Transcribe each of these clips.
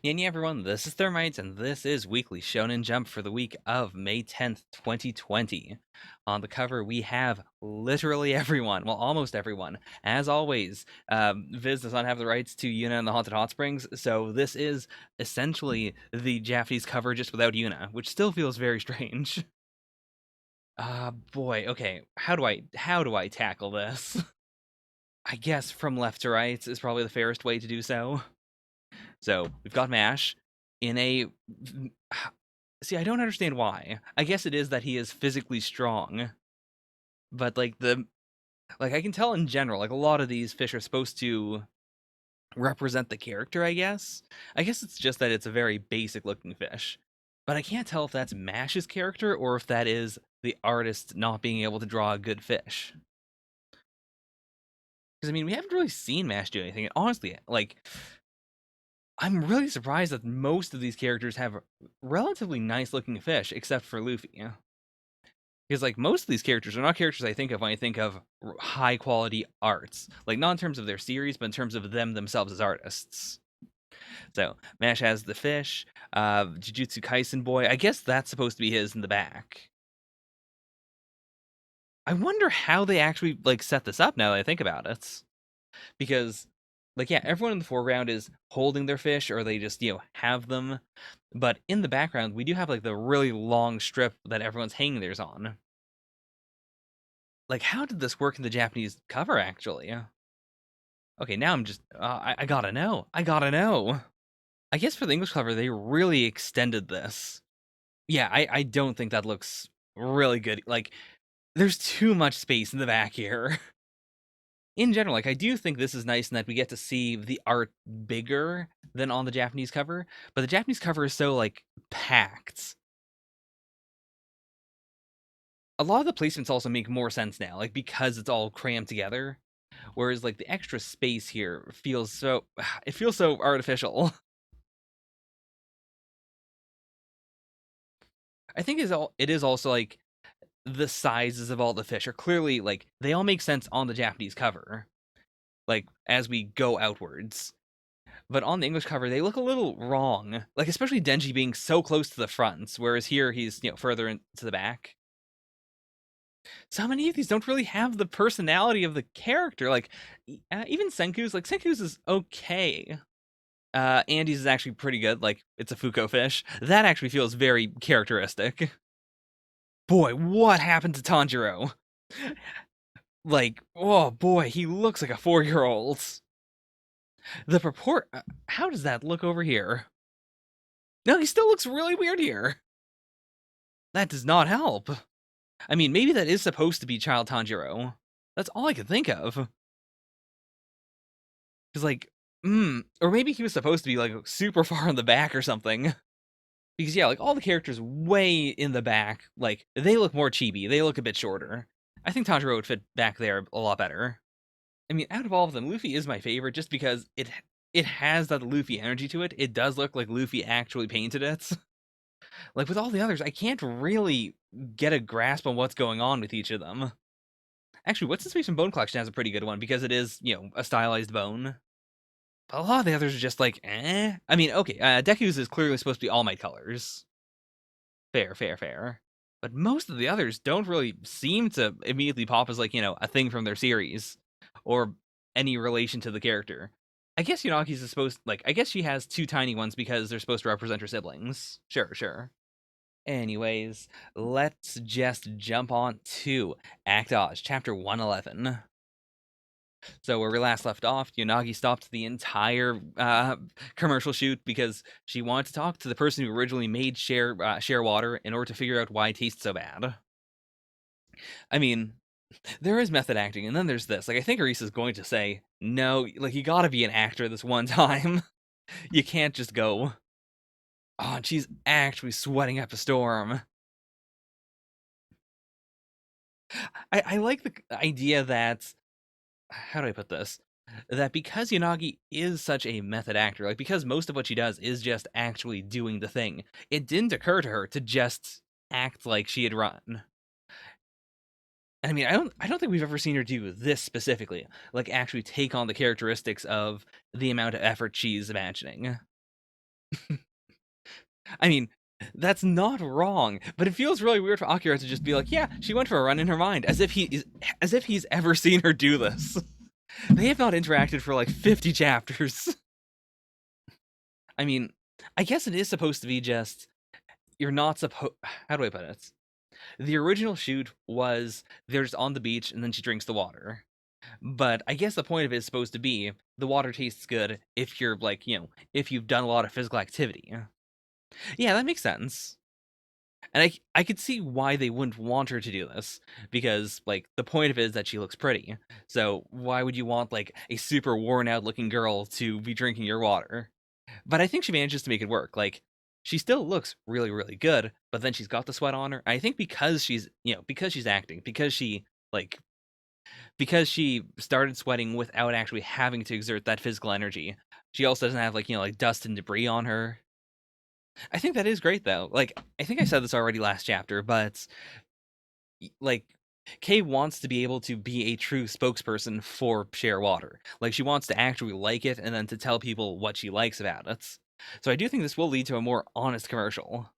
Yeah, everyone, this is Thermites, and this is Weekly Shonen Jump for the week of May 10th, 2020. On the cover, we have literally everyone, well, almost everyone. As always, Viz does not have the rights to Yuna and the Haunted Hot Springs, so this is essentially the Japanese cover just without Yuna, which still feels very strange. Boy, okay, how do I tackle this? I guess from left to right is probably the fairest way to do so. So we've got Mash in a. See, I don't understand why. I guess it is that he is physically strong, but like I can tell in general, like a lot of these fish are supposed to represent the character. I guess it's just that it's a very basic looking fish, but I can't tell if that's Mash's character or if that is the artist not being able to draw a good fish. Because I mean, we haven't really seen Mash do anything. And honestly, like I'm really surprised that most of these characters have relatively nice looking fish, except for Luffy. Because like most of these characters are not characters I think of when I think of high quality arts. Like not in terms of their series, but in terms of them themselves as artists. So Mash has the fish, Jujutsu Kaisen boy. I guess that's supposed to be his in the back. I wonder how they actually like set this up now that I think about it. Because like yeah, everyone in the foreground is holding their fish or they just, have them. But in the background, we do have like the really long strip that everyone's hanging theirs on. Like how did this work in the Japanese cover actually? Okay, now I'm just I gotta know. I gotta know. I guess for the English cover, they really extended this. Yeah, I don't think that looks really good. Like there's too much space in the back here. In general, like I do think this is nice in that we get to see the art bigger than on the Japanese cover, but the Japanese cover is so like packed. A lot of the placements also make more sense now, like because it's all crammed together. Whereas like the extra space here feels so it feels so artificial. I think it is also like the sizes of all the fish are clearly like they all make sense on the Japanese cover. Like as we go outwards. But on the English cover, they look a little wrong. Like especially Denji being so close to the front, whereas here he's further into the back. So many of these don't really have the personality of the character. Like even Senku's is okay. Andy's is actually pretty good. Like it's a Fuko fish. That actually feels very characteristic. Boy, what happened to Tanjiro? Like, oh boy, he looks like a 4-year-old. The purport. How does that look over here? No, he still looks really weird here. That does not help. I mean, maybe that is supposed to be Child Tanjiro. That's all I could think of. Because, like, or maybe he was supposed to be, like, super far in the back or something. Because, yeah, like, all the characters way in the back, like, they look more chibi. They look a bit shorter. I think Tanjiro would fit back there a lot better. I mean, out of all of them, Luffy is my favorite just because it has that Luffy energy to it. It does look like Luffy actually painted it. Like, with all the others, I can't really get a grasp on what's going on with each of them. Actually, What's His Face from Bone Collection has a pretty good one because it is, a stylized bone. But a lot of the others are just like, eh. I mean, okay, Deku's is clearly supposed to be All Might colors. Fair, fair, fair. But most of the others don't really seem to immediately pop as, like, a thing from their series or any relation to the character. I guess Yunaki's is supposed, like, I guess she has two tiny ones because they're supposed to represent her siblings. Sure, sure. Anyways, let's just jump on to Act Oz, Chapter 111. So where we last left off, Yonagi stopped the entire commercial shoot because she wanted to talk to the person who originally made share water in order to figure out why it tastes so bad. I mean, there is method acting, and then there's this. Like I think Arisa's going to say, no, like you gotta be an actor this one time. You can't just go. Oh, and she's actually sweating up a storm. I like the idea that how do I put this? That because Yanagi is such a method actor, like because most of what she does is just actually doing the thing, it didn't occur to her to just act like she had run. And I mean, I don't think we've ever seen her do this specifically, like actually take on the characteristics of the amount of effort she's imagining. I mean, that's not wrong, but it feels really weird for Akira to just be like, yeah, she went for a run in her mind, as if he's ever seen her do this. They have not interacted for like 50 chapters. I mean, I guess it is supposed to be just you're not supposed. How do I put it? The original shoot was they're just on the beach and then she drinks the water. But I guess the point of it is supposed to be the water tastes good if you're like, if you've done a lot of physical activity. Yeah, that makes sense. And I could see why they wouldn't want her to do this because like the point of it is that she looks pretty. So why would you want like a super worn out looking girl to be drinking your water? But I think she manages to make it work. Like she still looks really really good, but then she's got the sweat on her. I think because because she's acting, like because she started sweating without actually having to exert that physical energy. She also doesn't have like, like dust and debris on her. I think that is great though. Like I think I said this already last chapter, but like Kay wants to be able to be a true spokesperson for Share Water. Like she wants to actually like it and then to tell people what she likes about it. So I do think this will lead to a more honest commercial.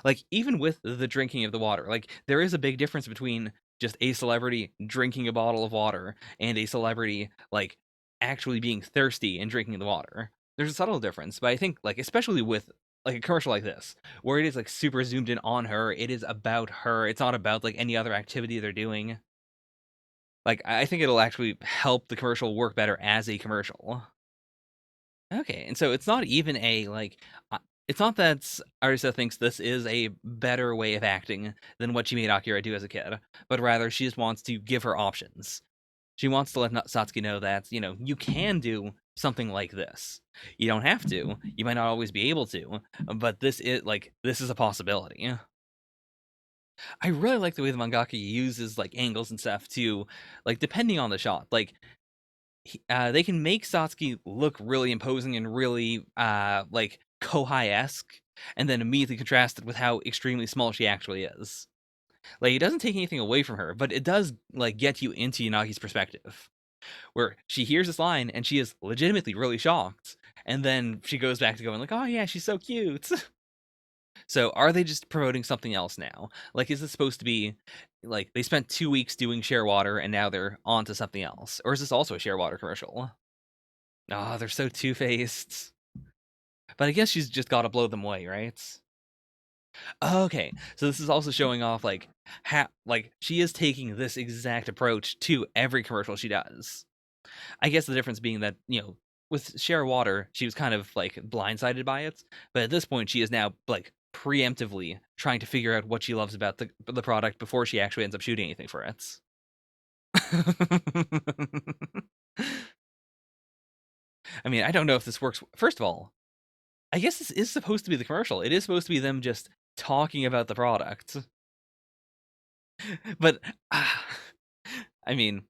Like even with the drinking of the water, like there is a big difference between just a celebrity drinking a bottle of water and a celebrity like actually being thirsty and drinking the water. There's a subtle difference, but I think like especially with like a commercial like this, where it is like super zoomed in on her, it is about her. It's not about like any other activity they're doing. Like I think it'll actually help the commercial work better as a commercial. Okay, and so it's not even a like it's not that Arisa thinks this is a better way of acting than what she made Akira do as a kid, but rather she just wants to give her options. She wants to let Satsuki know that, you can do something like this. You don't have to. You might not always be able to, but this is a possibility. I really like the way the mangaka uses like angles and stuff to like depending on the shot. Like they can make Satsuki look really imposing and really like Kohai-esque, and then immediately contrast it with how extremely small she actually is. Like it doesn't take anything away from her, but it does like get you into Unagi's perspective, where she hears this line and she is legitimately really shocked, and then she goes back to going like, "Oh yeah, she's so cute." So are they just promoting something else now? Like, is this supposed to be like they spent 2 weeks doing Share Water and now they're on to something else, or is this also a Share Water commercial? Oh, they're so two-faced. But I guess she's just got to blow them away, right? Okay, so this is also showing off like like she is taking this exact approach to every commercial she does. I guess the difference being that with Share Water, she was kind of like blindsided by it, but at this point, she is now like preemptively trying to figure out what she loves about the product before she actually ends up shooting anything for it. I mean, I don't know if this works. First of all, I guess this is supposed to be the commercial. It is supposed to be them just talking about the product. But I mean,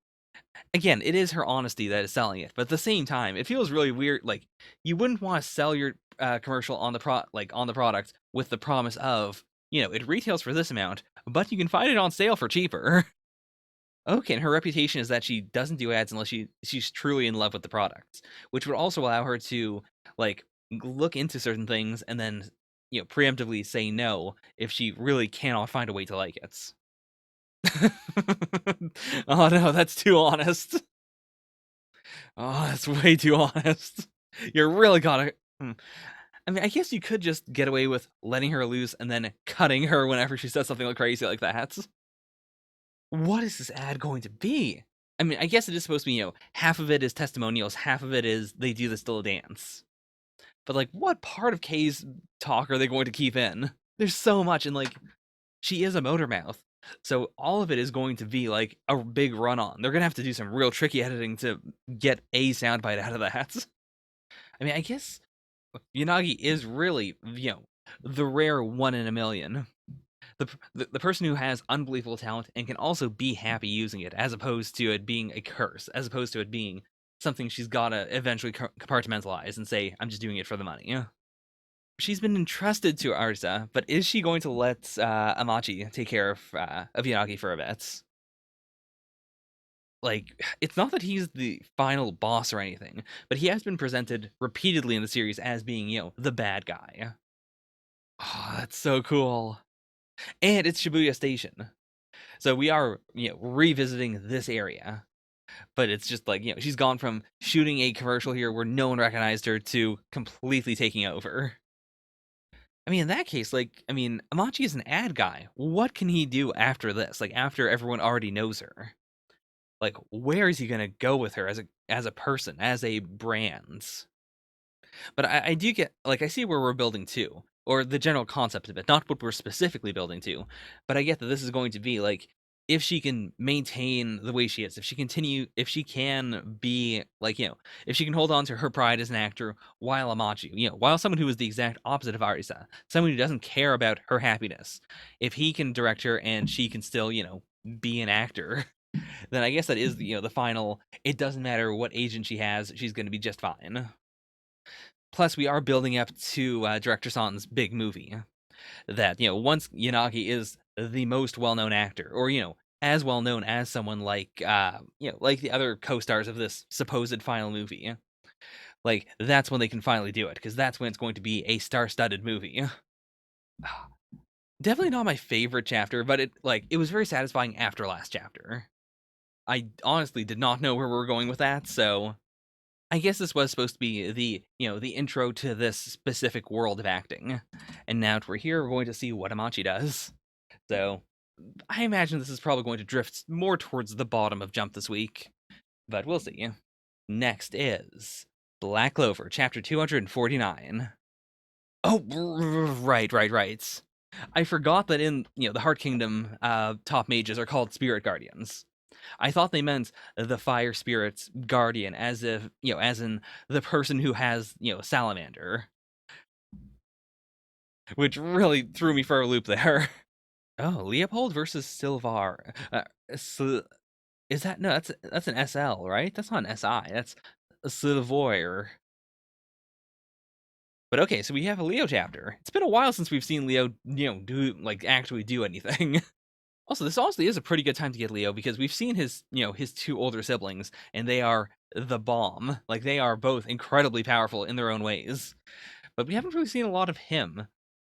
again, it is her honesty that is selling it. But at the same time, it feels really weird. Like you wouldn't want to sell your commercial on on the product with the promise of it retails for this amount, but you can find it on sale for cheaper. Okay, and her reputation is that she doesn't do ads unless she's truly in love with the product, which would also allow her to like look into certain things and then preemptively say no if she really cannot find a way to like it. Oh no, that's too honest. Oh, that's way too honest. You're really gotta. I mean, I guess you could just get away with letting her loose and then cutting her whenever she says something like crazy like that. What is this ad going to be? I mean, I guess it is supposed to be, half of it is testimonials, half of it is they do the still dance. But like, what part of Kay's talk are they going to keep in? There's so much, and like, she is a motor mouth. So all of it is going to be like a big run on. They're gonna have to do some real tricky editing to get a soundbite out of that. I mean, I guess Yanagi is really, the rare one in a million. The person who has unbelievable talent and can also be happy using it, as opposed to it being a curse, as opposed to it being something she's gotta eventually compartmentalize and say, "I'm just doing it for the money." Yeah. She's been entrusted to Arisa, but is she going to let Amachi take care of Yanagi for a bit? like, it's not that he's the final boss or anything, but he has been presented repeatedly in the series as being, the bad guy. Oh, that's so cool. And it's Shibuya Station. So we are, revisiting this area. But it's just like, she's gone from shooting a commercial here where no one recognized her to completely taking over. I mean, in that case, Amachi is an ad guy. What can he do after this? Like, after everyone already knows her? Like, where is he gonna go with her as a person, as a brand? But I do get, like, I see where we're building to, or the general concept of it, not what we're specifically building to. But I get that this is going to be like, if she can maintain the way she is, if she can be like, if she can hold on to her pride as an actor while Amachi, while someone who is the exact opposite of Arisa, someone who doesn't care about her happiness, if he can direct her and she can still, be an actor, then I guess that is, the final. It doesn't matter what agent she has, she's going to be just fine. Plus, we are building up to Director San's big movie. That, once Yanagi is the most well-known actor, or, as well-known as someone like, like the other co-stars of this supposed final movie, like, that's when they can finally do it, because that's when it's going to be a star-studded movie. Definitely not my favorite chapter, but it was very satisfying after last chapter. I honestly did not know where we were going with that, so I guess this was supposed to be the intro to this specific world of acting. And now that we're here, we're going to see what Amachi does. So I imagine this is probably going to drift more towards the bottom of Jump this week, but we'll see. Next is Black Clover, chapter 249. Oh, right. I forgot that in, the Heart Kingdom, top mages are called Spirit Guardians. I thought they meant the fire spirit's guardian, as if, as in the person who has, salamander. Which really threw me for a loop there. Oh, Leopold versus Silvar. Is that, no, that's an SL, right? That's not an SI. That's a Silvoir. But okay, so we have a Leo chapter. It's been a while since we've seen Leo, actually do anything. Also, this honestly is a pretty good time to get Leo, because we've seen his, his two older siblings, and they are the bomb. Like, they are both incredibly powerful in their own ways. But we haven't really seen a lot of him.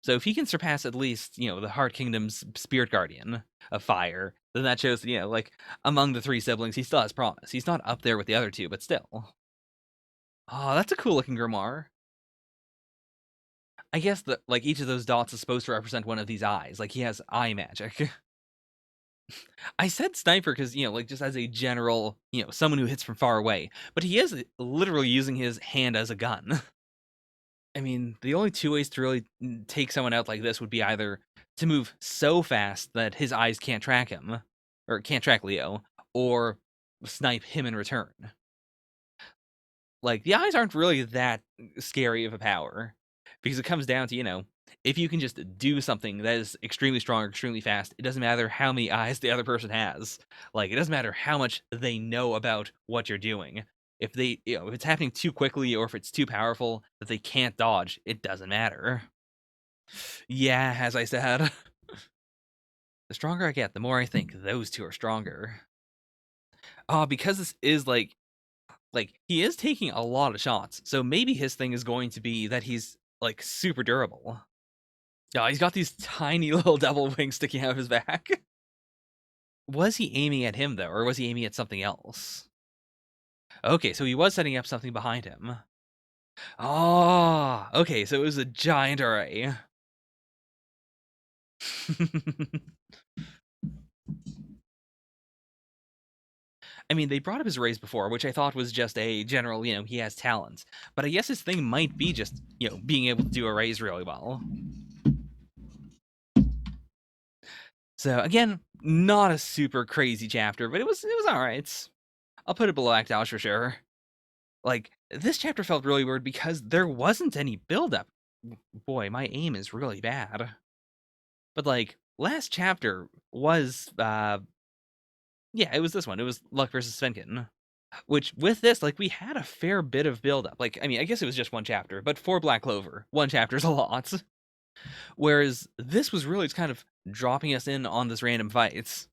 So if he can surpass at least, the Heart Kingdom's Spirit Guardian of Fire, then that shows that, among the three siblings, he still has promise. He's not up there with the other two, but still. Oh, that's a cool looking grimoire. I guess that, each of those dots is supposed to represent one of these eyes. Like, he has eye magic. I said sniper because, just as a general, someone who hits from far away. But he is literally using his hand as a gun. I mean, the only two ways to really take someone out like this would be either to move so fast that his eyes can't track him, or can't track Leo, or snipe him in return. Like, the eyes aren't really that scary of a power, because it comes down to, if you can just do something that is extremely strong or extremely fast, it doesn't matter how many eyes the other person has. Like, it doesn't matter how much they know about what you're doing. If they, if it's happening too quickly, or if it's too powerful that they can't dodge, it doesn't matter. Yeah, as I said, the stronger I get, the more I think those two are stronger. Oh, because this is he is taking a lot of shots, so maybe his thing is going to be that he's super durable. Yeah, he's got these tiny little devil wings sticking out of his back. Was he aiming at him though, or was he aiming at something else? Okay, so he was setting up something behind him. Oh, okay, so it was a giant array. I mean, they brought up his raise before, which I thought was just a general, he has talent. But I guess his thing might be just, being able to do a raise really well. So again, not a super crazy chapter, but it was all right. I'll put it below Act Ouch for sure. This chapter felt really weird because there wasn't any buildup. Boy, my aim is really bad. But last chapter was yeah, it was this one. It was Luck versus Svenken. Which, with this, we had a fair bit of buildup. I mean, I guess it was just one chapter, but for Black Clover, one chapter is a lot. Whereas this was really kind of dropping us in on this random fights.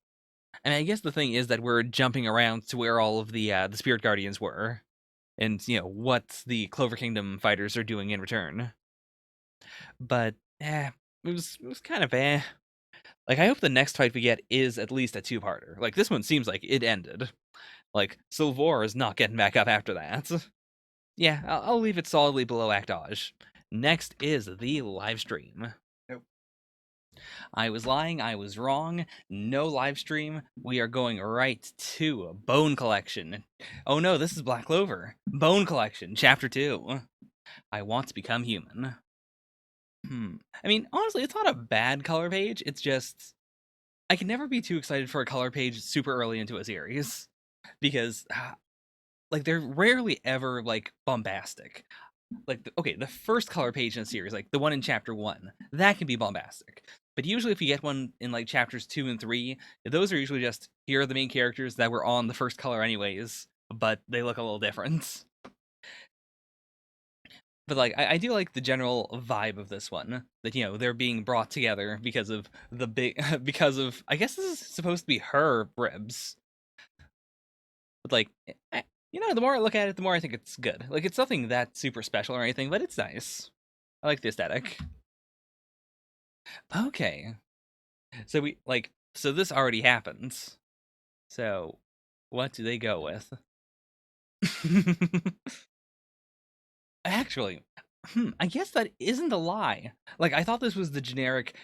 And I guess the thing is that we're jumping around to where all of the Spirit Guardians were, and what the Clover Kingdom fighters are doing in return. But it was kind of eh. Like, I hope the next fight we get is at least a two-parter. Like, this one seems like it ended. Like, Sylvor is not getting back up after that. Yeah, I'll leave it solidly below Actage. Next is the live stream. Nope. I was lying, I was wrong. No live stream. We are going right to Bone Collection. Oh no, this is Black Clover. Bone Collection, Chapter 2. I want to become human. I mean, honestly, it's not a bad color page. It's just I can never be too excited for a color page super early into a series because like they're rarely ever like bombastic. Like the first color page in a series, like the one in chapter 1, that can be bombastic. But usually if you get one in like chapters 2 and 3, those are usually just here are the main characters that were on the first color anyways, but they look a little different. But like I do like the general vibe of this one, that they're being brought together because of the big because of, I guess this is supposed to be her ribs. But like the more I look at it, the more I think it's good. Like, it's nothing that super special or anything, but it's nice. I like the aesthetic. Okay. So this already happens. So what do they go with? Actually, I guess that isn't a lie. Like, I thought this was the generic,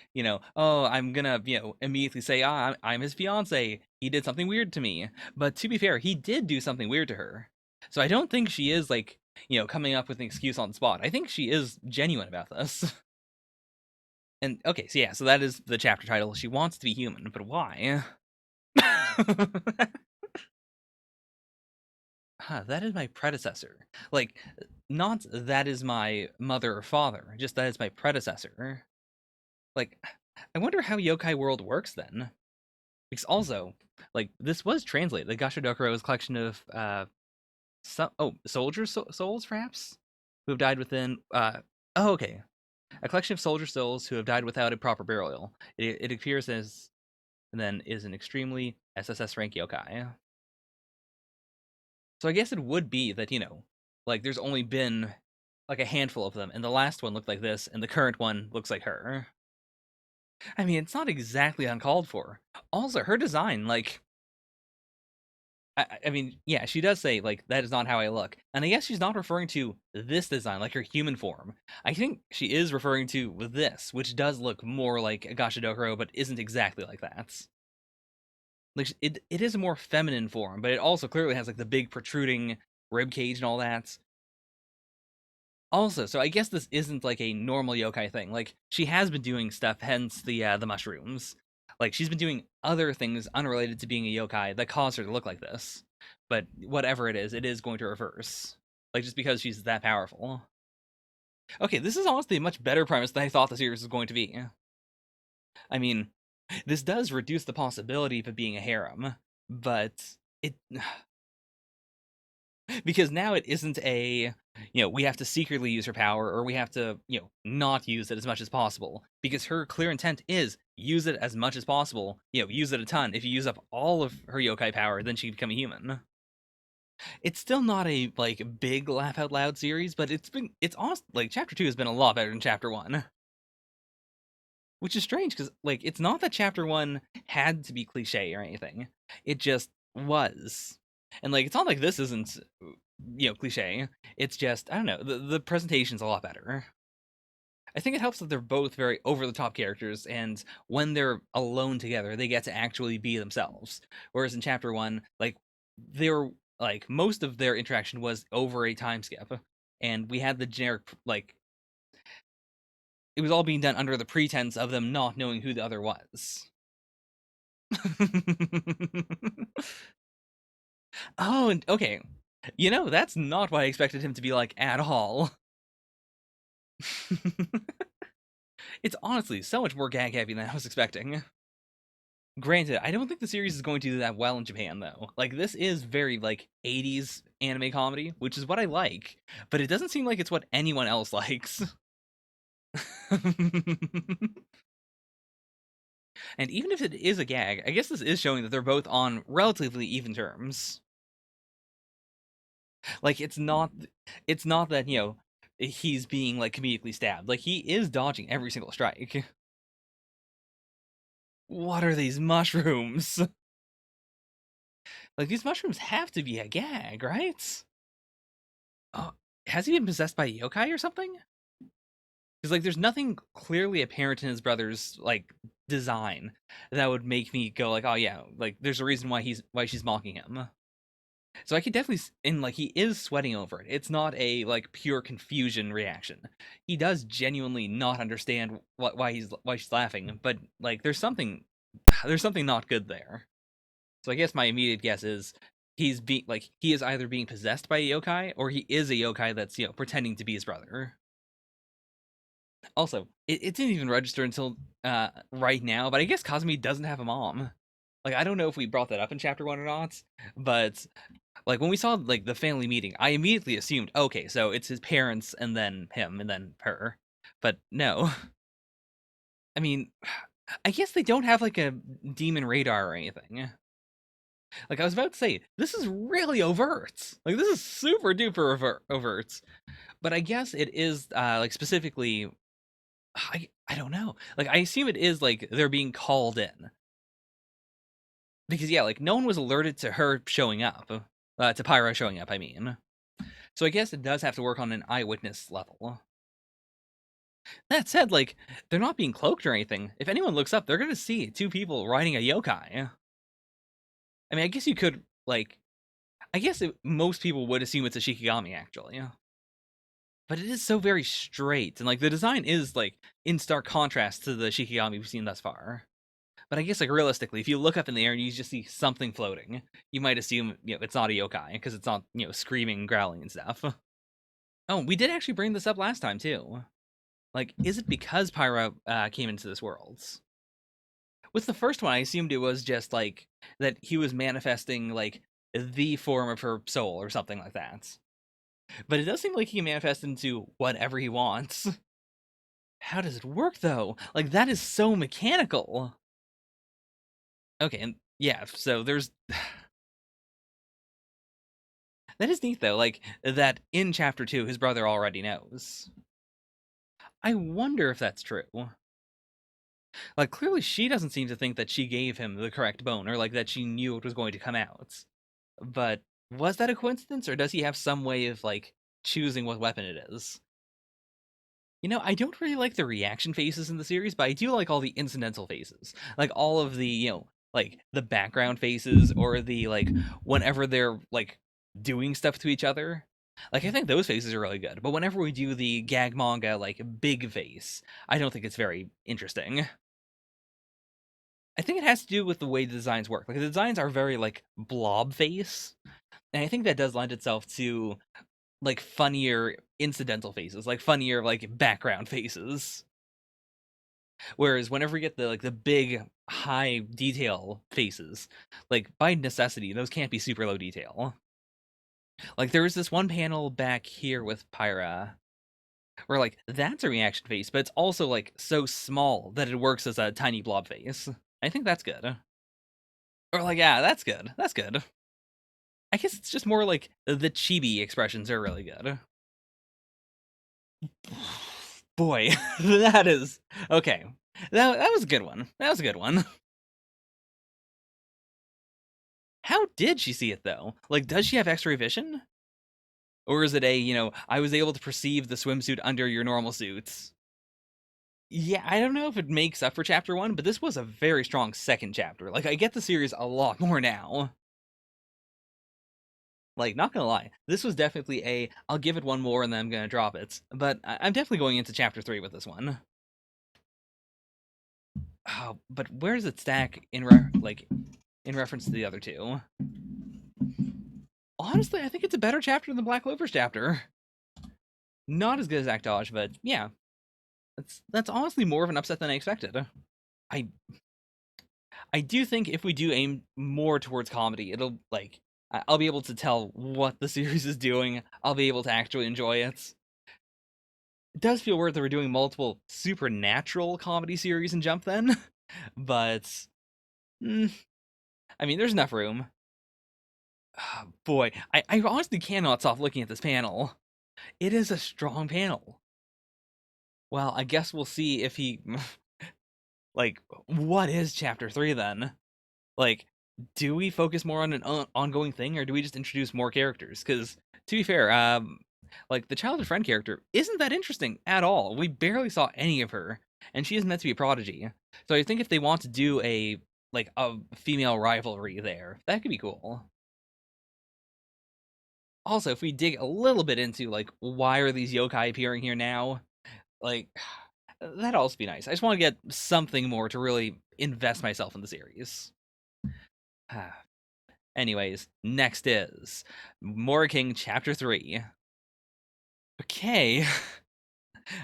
oh, I'm gonna, immediately say, I'm his fiance. He did something weird to me. But to be fair, he did do something weird to her. So I don't think she is, like, coming up with an excuse on the spot. I think she is genuine about this. And, okay, so yeah, so that is the chapter title. She wants to be human, but why? That is my predecessor. Like, not that is my mother or father, just that is my predecessor. Like, I wonder how Yokai World works then. Because also, like, this was translated. The Gashadokuro is a collection of soldier souls, perhaps, who have died within. Oh, okay, a collection of soldier souls who have died without a proper burial. It appears as, and then is an extremely SSS rank yokai. So I guess it would be that like, there's only been like a handful of them, and the last one looked like this, and the current one looks like her. I mean, it's not exactly uncalled for. Also, her design, like, I mean, yeah, she does say, like, that is not how I look. And I guess she's not referring to this design, like her human form. I think she is referring to this, which does look more like a Gashadokuro, but isn't exactly like that. Like, it is a more feminine form, but it also clearly has, like, the big protruding rib cage and all that. Also, so I guess this isn't like a normal yokai thing. Like, she has been doing stuff, hence the mushrooms. Like, she's been doing other things unrelated to being a yokai that cause her to look like this. But whatever it is going to reverse. Like, just because she's that powerful. Okay, this is honestly a much better premise than I thought the series was going to be. I mean, this does reduce the possibility of it being a harem, but it because now it isn't a we have to secretly use her power, or we have to not use it as much as possible, because her clear intent is use it as much as possible, use it a ton. If you use up all of her yokai power, then she can become a human. It's still not a like big laugh out loud series, but it's awesome. Like, chapter 2 has been a lot better than chapter 1, which is strange because like it's not that chapter 1 had to be cliche or anything, it just was. And like, it's not like this isn't cliche. It's just, I don't know, the presentation's a lot better. I think it helps that they're both very over the top characters, and when they're alone together, they get to actually be themselves. Whereas in chapter 1, like, they're like, most of their interaction was over a time skip, and we had the generic, like, it was all being done under the pretense of them not knowing who the other was. Oh, and okay. That's not what I expected him to be like at all. It's honestly so much more gag heavy than I was expecting. Granted, I don't think the series is going to do that well in Japan, though. Like, this is very, like, 80s anime comedy, which is what I like, but it doesn't seem like it's what anyone else likes. And even if it is a gag, I guess this is showing that they're both on relatively even terms. Like it's not that, he's being like comedically stabbed. Like he is dodging every single strike. What are these mushrooms? Like these mushrooms have to be a gag, right? Oh, has he been possessed by a yokai or something? Because like there's nothing clearly apparent in his brother's like design that would make me go like, oh yeah, like there's a reason why she's mocking him. So I could definitely, and like he is sweating over it. It's not a like pure confusion reaction. He does genuinely not understand why she's laughing, but like there's something not good there. So I guess my immediate guess is he is either being possessed by a yokai or he is a yokai that's pretending to be his brother. Also, it didn't even register until right now, but I guess Kazumi doesn't have a mom. Like I don't know if we brought that up in chapter 1 or not, but like when we saw like the family meeting, I immediately assumed, okay, so it's his parents and then him and then her. But no. I mean, I guess they don't have like a demon radar or anything. Like I was about to say, this is really overt. Like this is super duper overt. But I guess it is like specifically I don't know. Like I assume it is like they're being called in. Because yeah, like no one was alerted to her showing up. To Pyra showing up, I mean. So I guess it does have to work on an eyewitness level. That said, like, they're not being cloaked or anything. If anyone looks up, they're gonna see two people riding a yokai. I mean, I guess you could, like, most people would assume it's a Shikigami, actually. But it is so very straight, and, like, the design is, like, in stark contrast to the Shikigami we've seen thus far. But I guess, like, realistically, if you look up in the air and you just see something floating, you might assume, it's not a yokai, because it's not, screaming, growling, and stuff. Oh, we did actually bring this up last time, too. Like, is it because Pyra came into this world? With the first one, I assumed it was just, like, that he was manifesting, like, the form of her soul or something like that. But it does seem like he can manifest into whatever he wants. How does it work, though? Like, that is so mechanical. Okay, and yeah, so there's... That is neat, though, like, that in Chapter 2, his brother already knows. I wonder if that's true. Like, clearly she doesn't seem to think that she gave him the correct bone, or, like, that she knew it was going to come out. But was that a coincidence, or does he have some way of, like, choosing what weapon it is? I don't really like the reaction faces in the series, but I do like all the incidental faces. Like, all of the, like, the background faces, or the, like, whenever they're, like, doing stuff to each other. Like, I think those faces are really good, but whenever we do the gag manga, like, big face, I don't think it's very interesting. I think it has to do with the way the designs work. Like the designs are very like blob face, and I think that does lend itself to like funnier incidental faces, like funnier like background faces. Whereas whenever you get the big high detail faces, like by necessity, those can't be super low detail. Like there was this one panel back here with Pyra where like that's a reaction face, but it's also like so small that it works as a tiny blob face. I think that's good. Or like, yeah, that's good. That's good. I guess it's just more like the chibi expressions are really good. Boy, that is okay. That was a good one. That was a good one. How did she see it though? Like, does she have X-ray vision, or is it I was able to perceive the swimsuit under your normal suits? Yeah, I don't know if it makes up for chapter 1, but this was a very strong second chapter. Like, I get the series a lot more now. Like, not gonna lie, this was definitely I'll give it one more and then I'm gonna drop it. But I'm definitely going into chapter 3 with this one. Oh, but where does it stack in reference to the other two? Honestly, I think it's a better chapter than Black Clover's chapter. Not as good as Actage, but yeah, that's honestly more of an upset than I expected. I I do think if we do aim more towards comedy, it'll like I'll be able to tell what the series is doing. I'll be able to actually enjoy it. It does feel weird that we're doing multiple supernatural comedy series in Jump then. But mm, I mean, there's enough room. Boy, I honestly cannot stop looking at this panel. It is a strong panel. Well, I guess we'll see if he like what is chapter 3 then? Like, do we focus more on an ongoing thing, or do we just introduce more characters? Because to be fair, like the childhood friend character isn't that interesting at all. We barely saw any of her, and she is meant to be a prodigy. So I think if they want to do a like a female rivalry there, that could be cool. Also, if we dig a little bit into like why are these yokai appearing here now, like that'd also be nice. I just want to get something more to really invest myself in the series. Anyways, next is Moriking Chapter 3. Okay.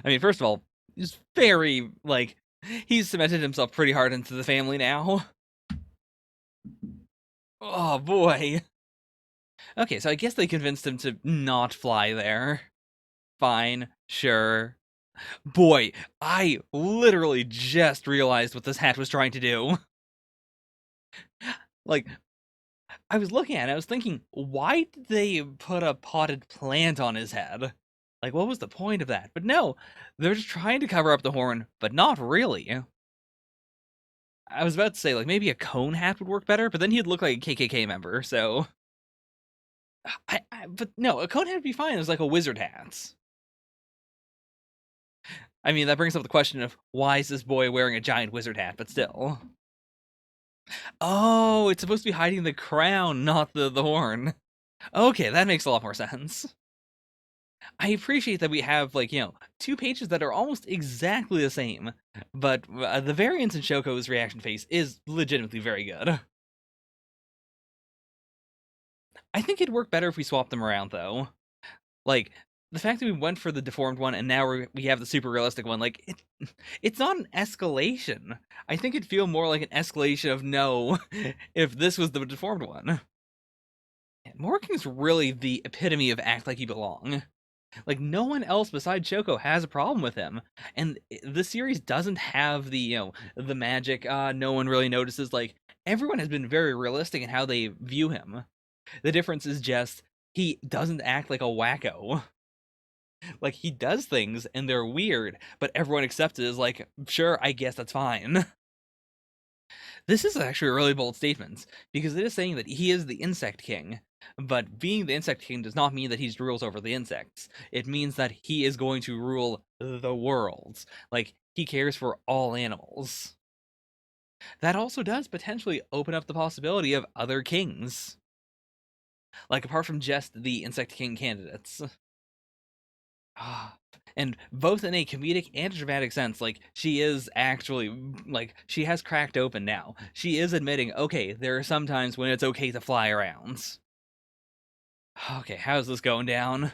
I mean, first of all, he's very, like, he's cemented himself pretty hard into the family now. Oh, boy. Okay, so I guess they convinced him to not fly there. Fine, sure. Boy, I literally just realized what this hat was trying to do. Like, I was looking at it, I was thinking, why did they put a potted plant on his head? Like, what was the point of that? But no, they're just trying to cover up the horn, but not really. I was about to say, like, maybe a cone hat would work better, but then he'd look like a KKK member, so. But no, a cone hat would be fine. It was like a wizard hat. I mean, that brings up the question of why is this boy wearing a giant wizard hat, but still. Oh, it's supposed to be hiding the crown, not the horn. Okay, that makes a lot more sense. I appreciate that we have, like, two pages that are almost exactly the same, but the variance in Shoko's reaction face is legitimately very good. I think it'd work better if we swapped them around, though. Like, the fact that we went for the deformed one and now we have the super realistic one, like, it's not an escalation. I think it'd feel more like an escalation of no if this was the deformed one. Morking's really the epitome of act like you belong. Like, no one else besides Shoko has a problem with him, and the series doesn't have the the magic. No one really notices. Like, everyone has been very realistic in how they view him. The difference is just he doesn't act like a wacko. Like, he does things and they're weird, but everyone accepts it as like, sure, I guess that's fine. This is actually a really bold statement because it is saying that he is the insect king. But being the insect king does not mean that he rules over the insects. It means that he is going to rule the world. Like, he cares for all animals. That also does potentially open up the possibility of other kings. Like, apart from just the insect king candidates. And both in a comedic and dramatic sense, like, she is actually, like, she has cracked open now. She is admitting, okay, there are some times when it's okay to fly around. Okay, how's this going down?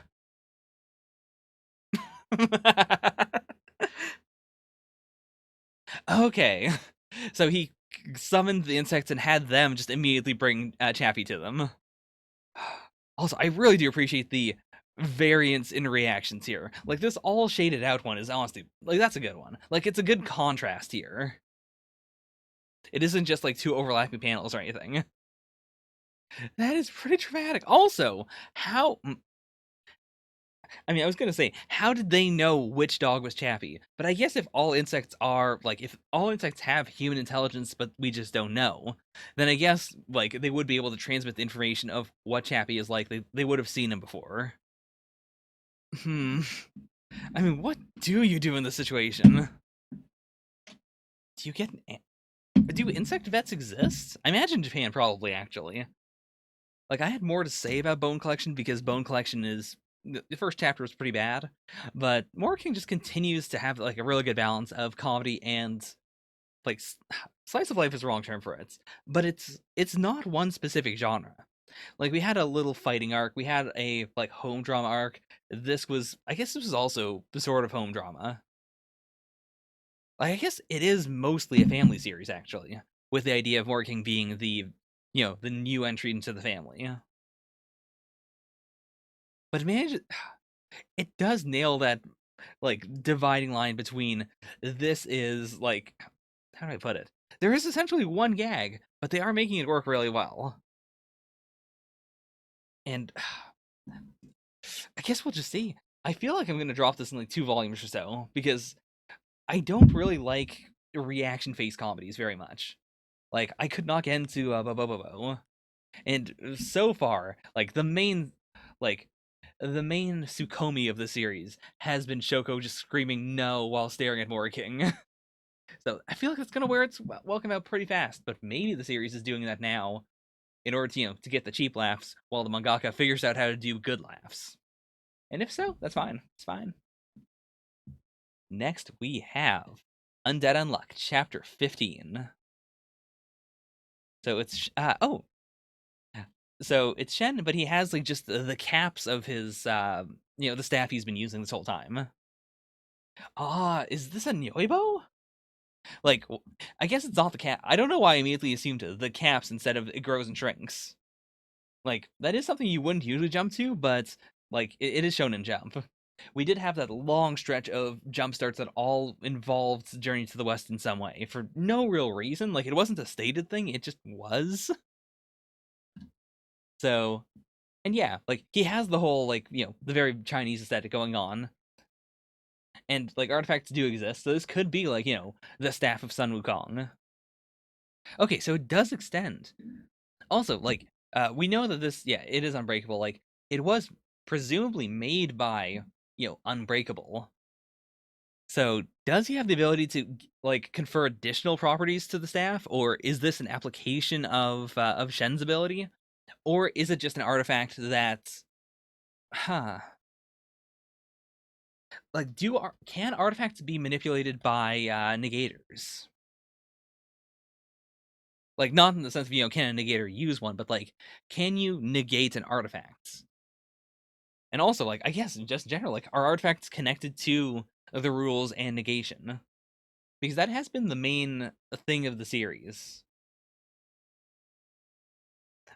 Okay, so he summoned the insects and had them just immediately bring Chappie to them. Also, I really do appreciate the variance in reactions here. Like, this all shaded out one is honestly, like, that's a good one. Like, it's a good contrast here. It isn't just like two overlapping panels or anything. That is pretty dramatic. Also, how I mean, I was gonna say, how did they know which dog was Chappie? But I guess if all insects are like, if all insects have human intelligence, but we just don't know, then I guess like they would be able to transmit the information of what Chappie is like. They would have seen him before. Hmm. I mean, what do you do in this situation? Do you get do insect vets exist? I imagine Japan probably actually. Like, I had more to say about Bone Collection because Bone Collection is the first chapter was pretty bad, but Moriking just continues to have like a really good balance of comedy and like slice of life is the wrong term for it, but it's not one specific genre. Like, we had a little fighting arc, we had a like home drama arc. I guess this was also the sort of home drama. Like, I guess it is mostly a family series actually, with the idea of Moriking being the the new entry into the family. But man, it does nail that like dividing line between this is like how do I put it? There is essentially one gag, but they are making it work really well. And I guess we'll just see. I feel like I'm going to drop this in like 2 volumes or so, because I don't really like reaction face comedies very much. Like, I could not get into Bo. And so far, like, like, the main Tsukomi of the series has been Shoko just screaming no while staring at Moriking. So I feel like it's gonna wear its welcome out pretty fast, but maybe the series is doing that now in order to, to get the cheap laughs while the mangaka figures out how to do good laughs. And if so, that's fine. It's fine. Next, we have Undead Unluck, Chapter 15. So it's so it's Shen, but he has like just the caps of his the staff he's been using this whole time. Is this a Nyoibo? Like, I guess it's not the cap. I don't know why I immediately assumed the caps instead of it grows and shrinks. Like, that is something you wouldn't usually jump to, but like it is shown in Jump. We did have that long stretch of jump starts that all involved Journey to the West in some way for no real reason. Like, it wasn't a stated thing; it just was. So, and yeah, like he has the whole like the very Chinese aesthetic going on, and like artifacts do exist. So this could be like the staff of Sun Wukong. Okay, so it does extend. Also, like we know that this it is unbreakable. Like it was presumably made by Unbreakable. So does he have the ability to like confer additional properties to the staff, or is this an application of Shen's ability, or is it just an artifact that, huh? Like, can artifacts be manipulated by negators? Like, not in the sense of can a negator use one, but like, can you negate an artifact? And also, like, I guess just in general, like, are artifacts connected to the rules and negation? Because that has been the main thing of the series.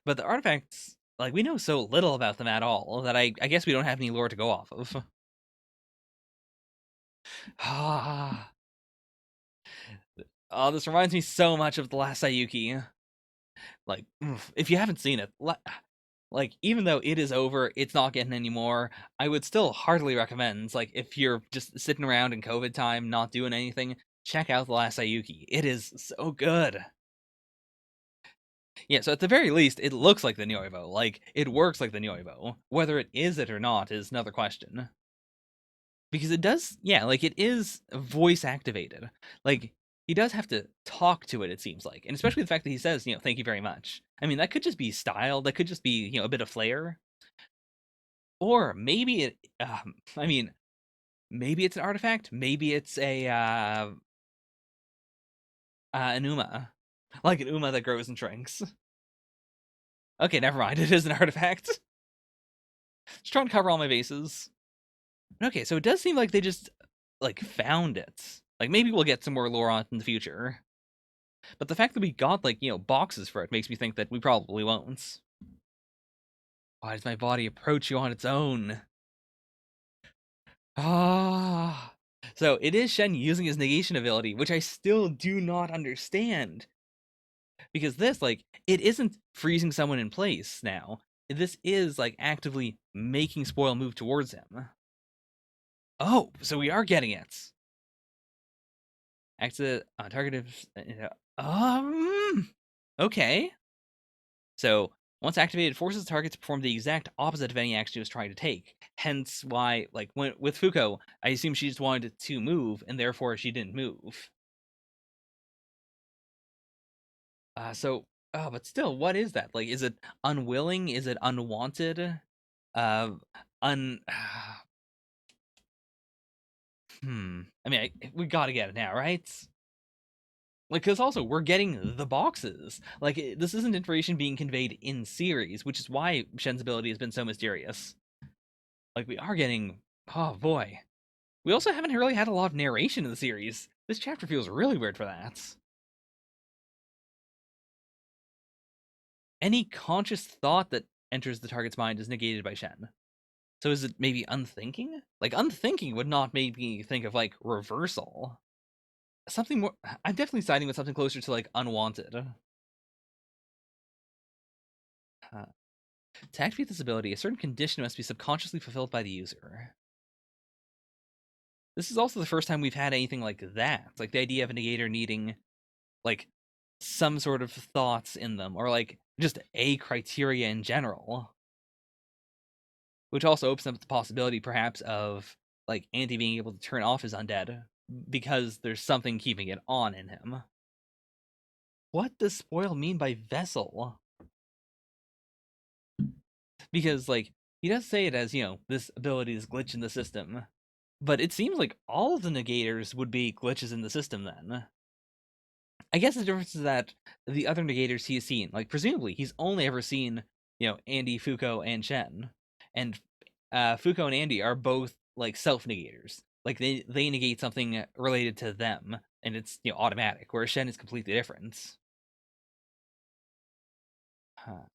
But the artifacts, like, we know so little about them at all that I guess we don't have any lore to go off of. Oh, this reminds me so much of the last Sayuki. Like, if you haven't seen it, like, even though it is over, it's not getting any more. I would still heartily recommend, like, if you're just sitting around in COVID time, not doing anything, check out The Last Sayuki. It is so good. Yeah, so at the very least, it looks like the Nyoivo. Like, it works like the Nyoivo. Whether it is it or not is another question. Because it does, yeah, like, it is voice activated. Like, he does have to talk to it, it seems like. And especially the fact that he says, thank you very much. I mean, that could just be style. That could just be, a bit of flair. Or maybe it, I mean, maybe it's an artifact. Maybe it's an Uma. Like an Uma that grows and shrinks. Okay, never mind. It is an artifact. Just trying to cover all my bases. Okay, so it does seem like they just, like, found it. Like, maybe we'll get some more lore on it in the future. But the fact that we got, like, boxes for it makes me think that we probably won't. Why does my body approach you on its own? Ah. So it is Shen using his negation ability, which I still do not understand. Because this, like, it isn't freezing someone in place now. This is, like, actively making Spoil move towards him. Oh, so we are getting it. Exit on target. Okay. So once activated, forces the target to perform the exact opposite of any action he was trying to take. Hence why, like, with Fuko, I assume she just wanted to move, and therefore she didn't move. But still, what is that? Like, is it unwilling? Is it unwanted? Uh, un. I mean, we gotta get it now, right? Like, because also we're getting the boxes. Like, this isn't information being conveyed in series, which is why Shen's ability has been so mysterious. Like, we are getting. Oh boy. We also haven't really had a lot of narration in the series. This chapter feels really weird for that. Any conscious thought that enters the target's mind is negated by Shen. So is it maybe unthinking? Like, unthinking would not make me think of, like, reversal. something more. I'm definitely siding with something closer to like unwanted. Uh, to activate this ability, a certain condition must be subconsciously fulfilled by the user. This is also the first time we've had anything like that. Like the idea of a negator needing like some sort of thoughts in them, or like just a criteria in general. Which also opens up the possibility, perhaps, of like Andy being able to turn off his undead because there's something keeping it on in him. What does spoil mean by vessel? Because like he does say it as, this ability is glitch in the system, but it seems like all of the negators would be glitches in the system then. I guess the difference is that the other negators he has seen, like presumably he's only ever seen, Andy, Fuko, and Shen. And Fuko and Andy are both like self negators. Like they negate something related to them, and it's automatic. Whereas Shen is completely different. Huh.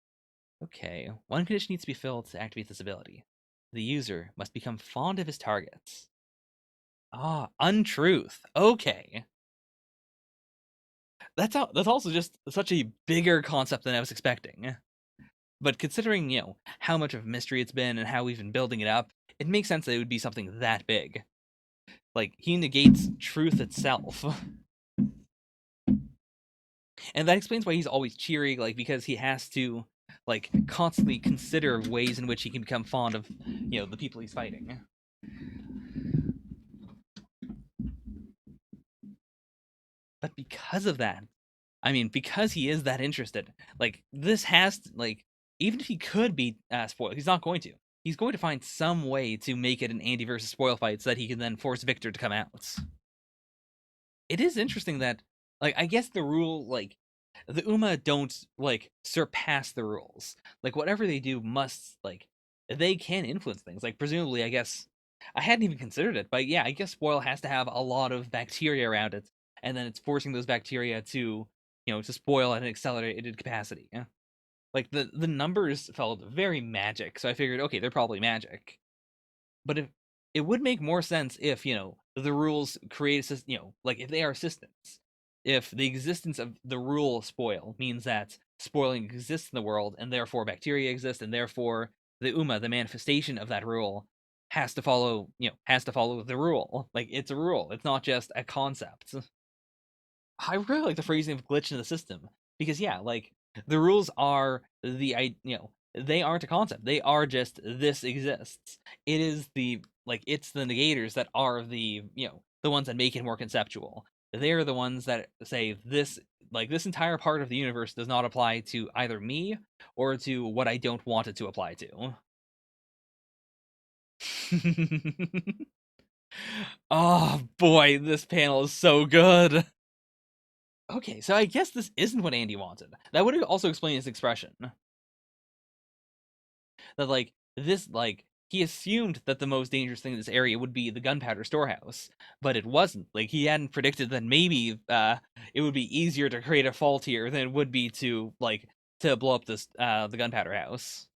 Okay, one condition needs to be filled to activate this ability. The user must become fond of his targets. Ah, untruth. Okay, that's also just such a bigger concept than I was expecting. But considering how much of a mystery it's been and how we've been building it up, it makes sense that it would be something that big. Like he negates truth itself. And that explains why he's always cheery, like because he has to like constantly consider ways in which he can become fond of the people he's fighting. But because of that, I mean, because he is that interested, like this has to, like, even if he could be spoiled, he's not going to. He's going to find some way to make it an Andy versus spoil fight so that he can then force Victor to come out. It is interesting that, like, I guess the rule, like, the Uma don't like surpass the rules. Like whatever they do must, like, they can influence things. Like presumably, I guess I hadn't even considered it, but yeah, I guess spoil has to have a lot of bacteria around it, and then it's forcing those bacteria to to spoil at an accelerated capacity. Yeah? Like the numbers felt very magic, so I figured, okay, they're probably magic. But if it would make more sense if the rules create like if they are systems, if the existence of the rule spoil means that spoiling exists in the world and therefore bacteria exist and therefore the Uma, the manifestation of that rule, has to follow the rule. Like it's a rule, it's not just a concept. I really like the phrasing of glitch in the system because yeah, like the rules are they aren't a concept. They are just this exists. It is it's the negators that are the ones that make it more conceptual. They're the ones that say this entire part of the universe does not apply to either me or to what I don't want it to apply to. Oh boy, this panel is so good. Okay, so I guess this isn't what Andy wanted. That would also explain his expression. That he assumed that the most dangerous thing in this area would be the gunpowder storehouse, but it wasn't. Like he hadn't predicted that maybe it would be easier to create a fault here than it would be to blow up this the gunpowder house.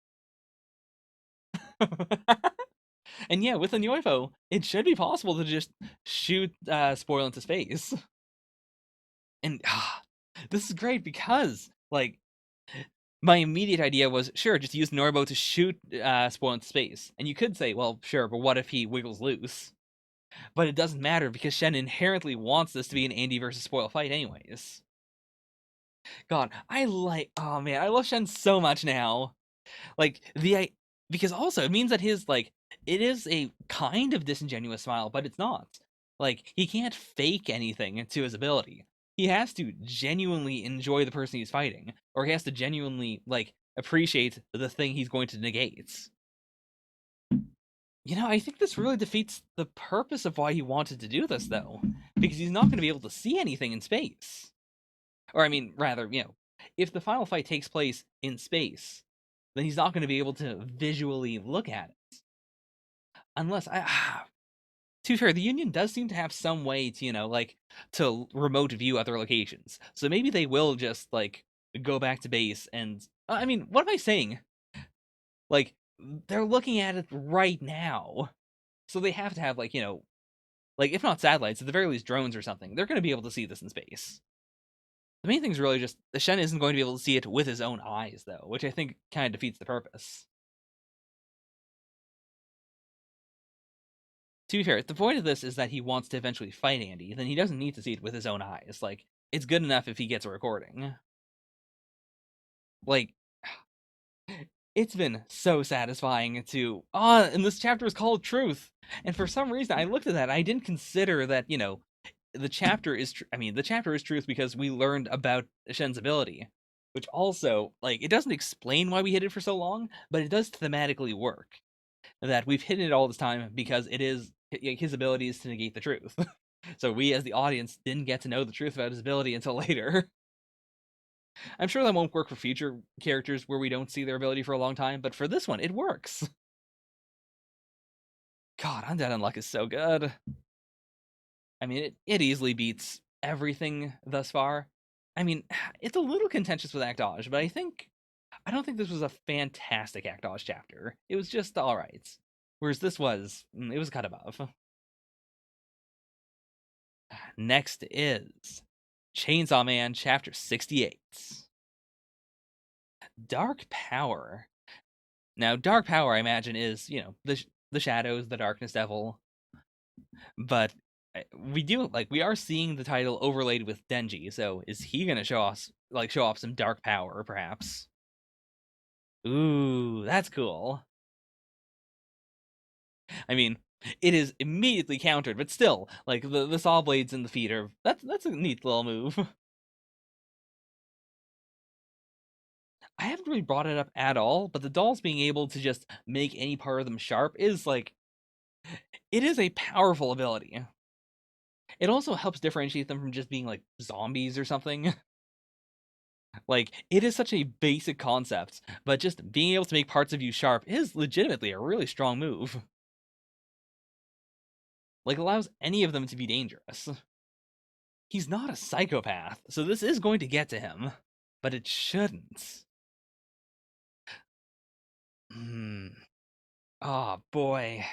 And yeah, with a UFO, it should be possible to just shoot spoil into space. And this is great because my immediate idea was, sure, just use Norbo to shoot Spoil into space. And you could say, well, sure, but what if he wiggles loose? But it doesn't matter because Shen inherently wants this to be an Andy versus Spoil fight anyways. God, oh man, I love Shen so much now. Like, because also it means that it is a kind of disingenuous smile, but it's not. Like, he can't fake anything to his ability. He has to genuinely enjoy the person he's fighting, or he has to genuinely, appreciate the thing he's going to negate. I think this really defeats the purpose of why he wanted to do this, though, because he's not going to be able to see anything in space. Or, I mean, rather, if the final fight takes place in space, then he's not going to be able to visually look at it. Unless to be fair, the Union does seem to have some way to, to remote view other locations. So maybe they will just go back to base and I mean, what am I saying? Like they're looking at it right now. So they have to have Like, if not satellites, at the very least drones or something. They're going to be able to see this in space. The main thing is really just the Shen isn't going to be able to see it with his own eyes, though, which I think kind of defeats the purpose. To be fair, if the point of this is that he wants to eventually fight Andy, then he doesn't need to see it with his own eyes. Like, it's good enough if he gets a recording. Like, it's been so satisfying to and this chapter is called Truth. And for some reason I looked at that, I didn't consider that, the chapter is the chapter is Truth because we learned about Shen's ability, which also, like, it doesn't explain why we hid it for so long, but it does thematically work. That we've hidden it all this time because it is his ability is to negate the truth. So we as the audience didn't get to know the truth about his ability until later. I'm sure that won't work for future characters where we don't see their ability for a long time, but for this one, it works. God, Undead Unluck is so good. I mean, it easily beats everything thus far. I mean, it's a little contentious with Act Dodge, but I don't think this was a fantastic Act Dodge chapter. It was just alright. Whereas this it was cut above. Next is Chainsaw Man chapter 68. Dark Power. Now, Dark Power, I imagine, is, the shadows, the darkness devil. But we are seeing the title overlaid with Denji, so is he gonna show off some dark power, perhaps? Ooh, that's cool. I mean, it is immediately countered, but still, like, the saw blades in the feet that's a neat little move. I haven't really brought it up at all, but the dolls being able to just make any part of them sharp is, like, it is a powerful ability. It also helps differentiate them from just being, like, zombies or something. Like, it is such a basic concept, but just being able to make parts of you sharp is legitimately a really strong move. Like, allows any of them to be dangerous. He's not a psychopath, so this is going to get to him, but it shouldn't. Oh, boy.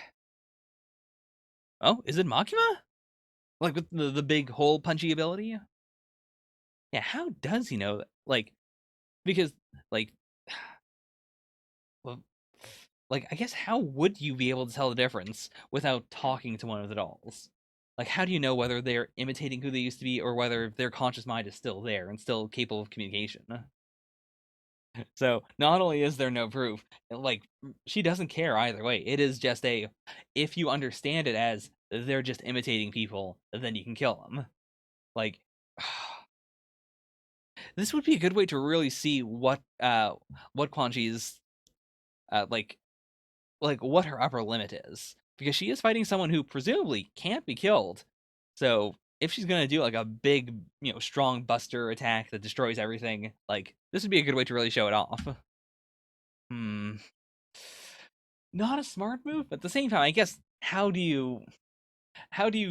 Oh, is it Makima? Like, with the big hole punchy ability? Yeah, how does he know that? Like, because, like, well, like, I guess how would you be able to tell the difference without talking to one of the dolls? Like, how do you know whether they're imitating who they used to be or whether their conscious mind is still there and still capable of communication? So, not only is there no proof, like, she doesn't care either way. It is just if you understand it as they're just imitating people, then you can kill them. Like, this would be a good way to really see what Quan Chi's like what her upper limit is, because she is fighting someone who presumably can't be killed. So if she's gonna do like a big, strong buster attack that destroys everything, like, this would be a good way to really show it off. Hmm. Not a smart move, but at the same time, I guess how do you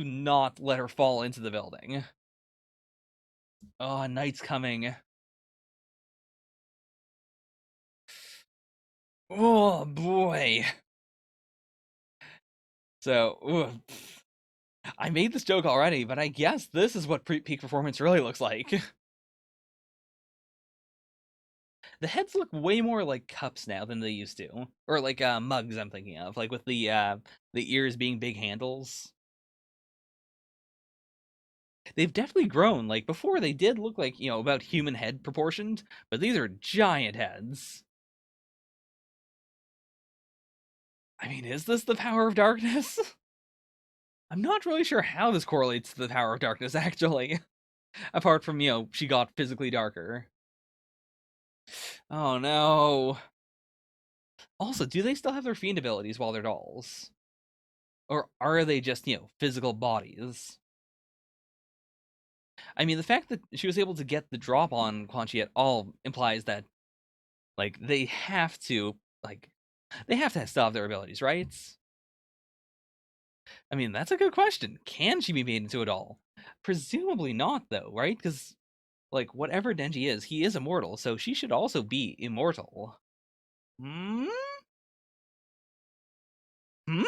not let her fall into the building? Oh, night's coming. Oh boy. So, I made this joke already, but I guess this is what peak performance really looks like. The heads look way more like cups now than they used to, or like mugs. I'm thinking of, like, with the ears being big handles. They've definitely grown. Like, before, they did look like, about human head proportioned, but these are giant heads. I mean, is this the power of darkness? I'm not really sure how this correlates to the power of darkness, actually. Apart from, she got physically darker. Oh no. Also, do they still have their fiend abilities while they're dolls? Or are they just, physical bodies? I mean, the fact that she was able to get the drop on Quan Chi at all implies that, like, they have to still have their abilities, right? I mean, that's a good question. Can she be made into a doll? Presumably not, though, right? Because, like, whatever Denji is, he is immortal, so she should also be immortal. Hmm? Hmm?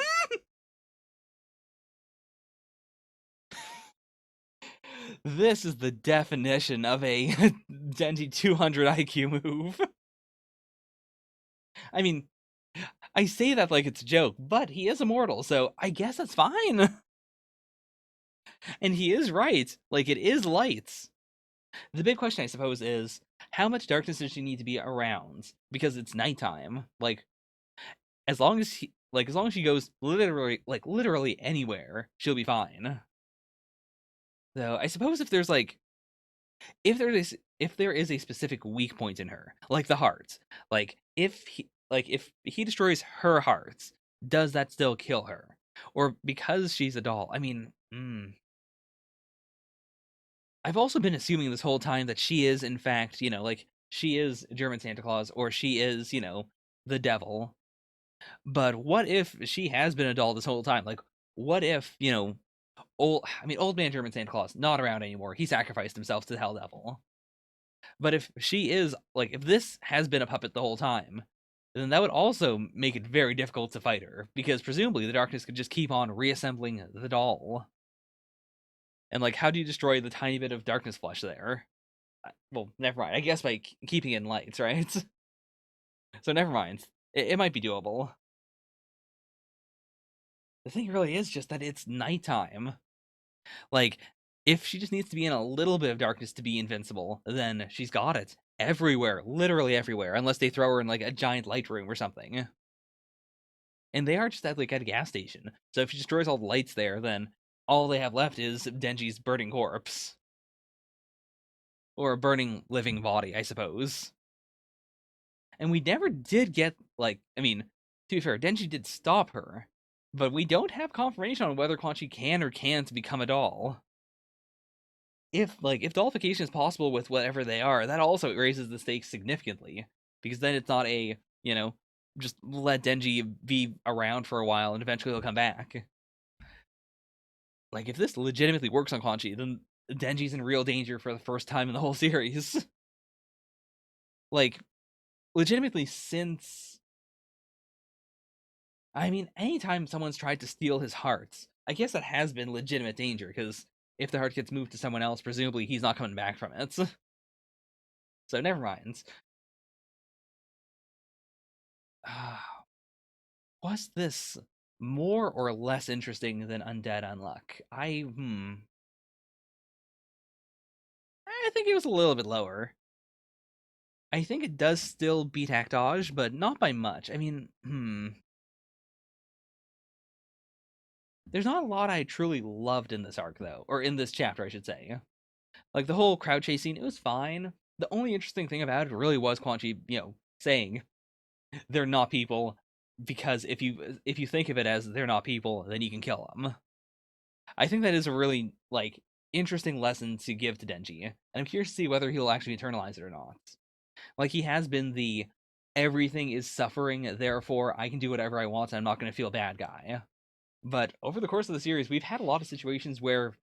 This is the definition of a Denji 200 IQ move. I mean, I say that like it's a joke, but he is immortal, so I guess that's fine. And he is right. Like, it is lights. The big question, I suppose, is how much darkness does she need to be around? Because it's nighttime. Like, as long as she goes literally anywhere, she'll be fine. So I suppose if there is a specific weak point in her, like the heart, if he destroys her heart, does that still kill her? Or because she's a doll? I mean, I've also been assuming this whole time that she is, in fact, like she is German Santa Claus, or she is, the devil. But what if she has been a doll this whole time? Like, what if, old man German Santa Claus not around anymore? He sacrificed himself to the Hell Devil. But if she is like, if this has been a puppet the whole time, then that would also make it very difficult to fight her, because presumably the darkness could just keep on reassembling the doll. And like, how do you destroy the tiny bit of darkness flesh there? Well, never mind. I guess by keeping it in lights, right? So never mind. It might be doable. The thing really is just that it's nighttime. Like, if she just needs to be in a little bit of darkness to be invincible, then she's got it. Everywhere, literally everywhere, unless they throw her in like a giant light room or something. And they are just at like at a gas station. So if she destroys all the lights there, then all they have left is Denji's burning corpse. Or a burning living body, I suppose. And we never did get I mean, to be fair, Denji did stop her, but we don't have confirmation on whether Quan Chi can or can't become a doll. If dollification is possible with whatever they are, that also raises the stakes significantly, because then it's not just let Denji be around for a while and eventually he'll come back. Like, if this legitimately works on Quan Chi, then Denji's in real danger for the first time in the whole series. Like, legitimately, since I mean, anytime someone's tried to steal his heart, I guess that has been legitimate danger, because if the heart gets moved to someone else, presumably he's not coming back from it. So never mind. Was this more or less interesting than Undead Unluck? I think it was a little bit lower. I think it does still beat Actage, but not by much. I mean, there's not a lot I truly loved in this arc, though, or in this chapter, I should say. Like, the whole crowd chase scene, it was fine. The only interesting thing about it really was Quan Chi, saying they're not people, because if you think of it as they're not people, then you can kill them. I think that is a really interesting lesson to give to Denji, and I'm curious to see whether he'll actually internalize it or not. Like, he has been the everything is suffering, therefore I can do whatever I want and I'm not going to feel bad guy. But over the course of the series, we've had a lot of situations where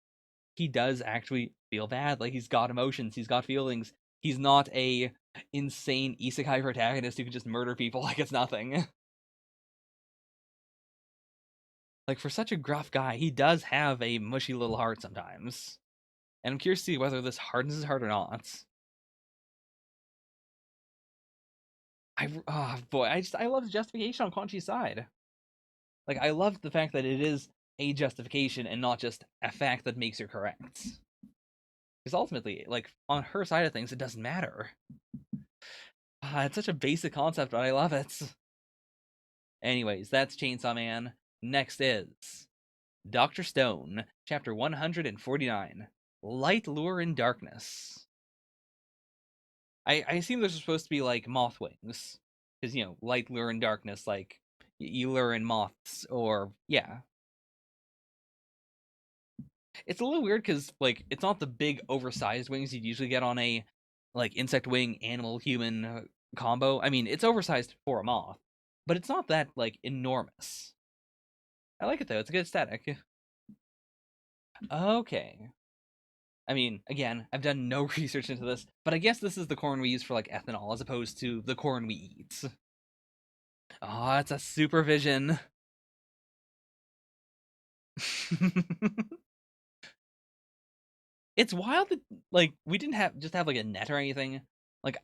he does actually feel bad. Like, he's got emotions, he's got feelings. He's not a insane isekai protagonist who can just murder people like it's nothing. Like, for such a gruff guy, he does have a mushy little heart sometimes. And I'm curious to see whether this hardens his heart or not. Oh boy, I love the justification on Quan Chi's side. Like, I love the fact that it is a justification and not just a fact that makes her correct. Because ultimately, like, on her side of things, it doesn't matter. It's such a basic concept, but I love it. Anyways, that's Chainsaw Man. Next is Dr. Stone, chapter 149, Light Lure in Darkness. I assume those are supposed to be like moth wings, because light lure in darkness, like you lure in moths, or yeah. It's a little weird because it's not the big oversized wings you'd usually get on a insect wing animal human combo. I mean, it's oversized for a moth, but it's not that enormous. I like it though; it's a good aesthetic. Okay. I mean, again, I've done no research into this, but I guess this is the corn we use for ethanol as opposed to the corn we eat. Oh, it's a supervision. It's wild that like we didn't have like a net or anything. Like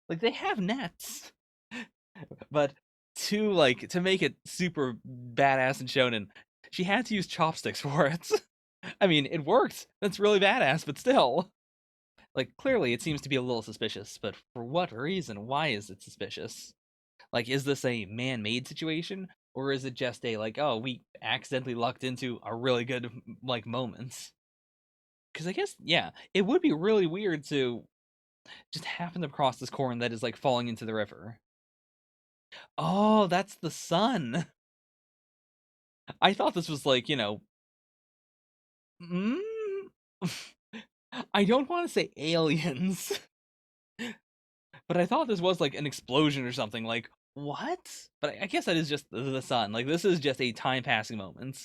like they have nets, but to make it super badass and shonen, she had to use chopsticks for it. I mean, it worked. That's really badass, but still. Like clearly it seems to be a little suspicious, but for what reason? Why is it suspicious? Like is this a man-made situation or is it just a like, oh, we accidentally lucked into a really good like moment? Cuz I guess yeah, it would be really weird to just happen to cross this corn that is like falling into the river. Oh, that's the sun. I thought this was like, mm, I don't want to say aliens, but I thought this was like an explosion or something. Like, what? But I guess that is just the sun. Like, this is just a time passing moment.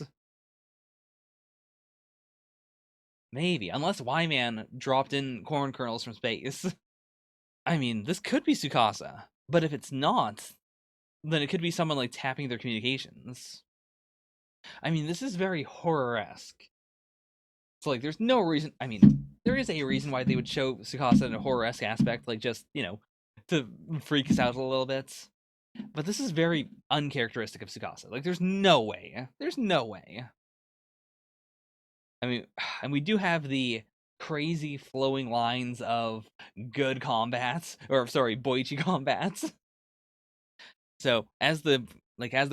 Maybe, unless Y-Man dropped in corn kernels from space. I mean, this could be Tsukasa, but if it's not, then it could be someone like tapping their communications. I mean, this is very horror-esque. So like, there's no reason. I mean, there is a reason why they would show Tsukasa in a horror-esque aspect, like just to freak us out a little bit. But this is very uncharacteristic of Tsukasa. Like, there's no way. There's no way. I mean, and we do have the crazy flowing lines of good combats, or sorry, Boichi combats. So as the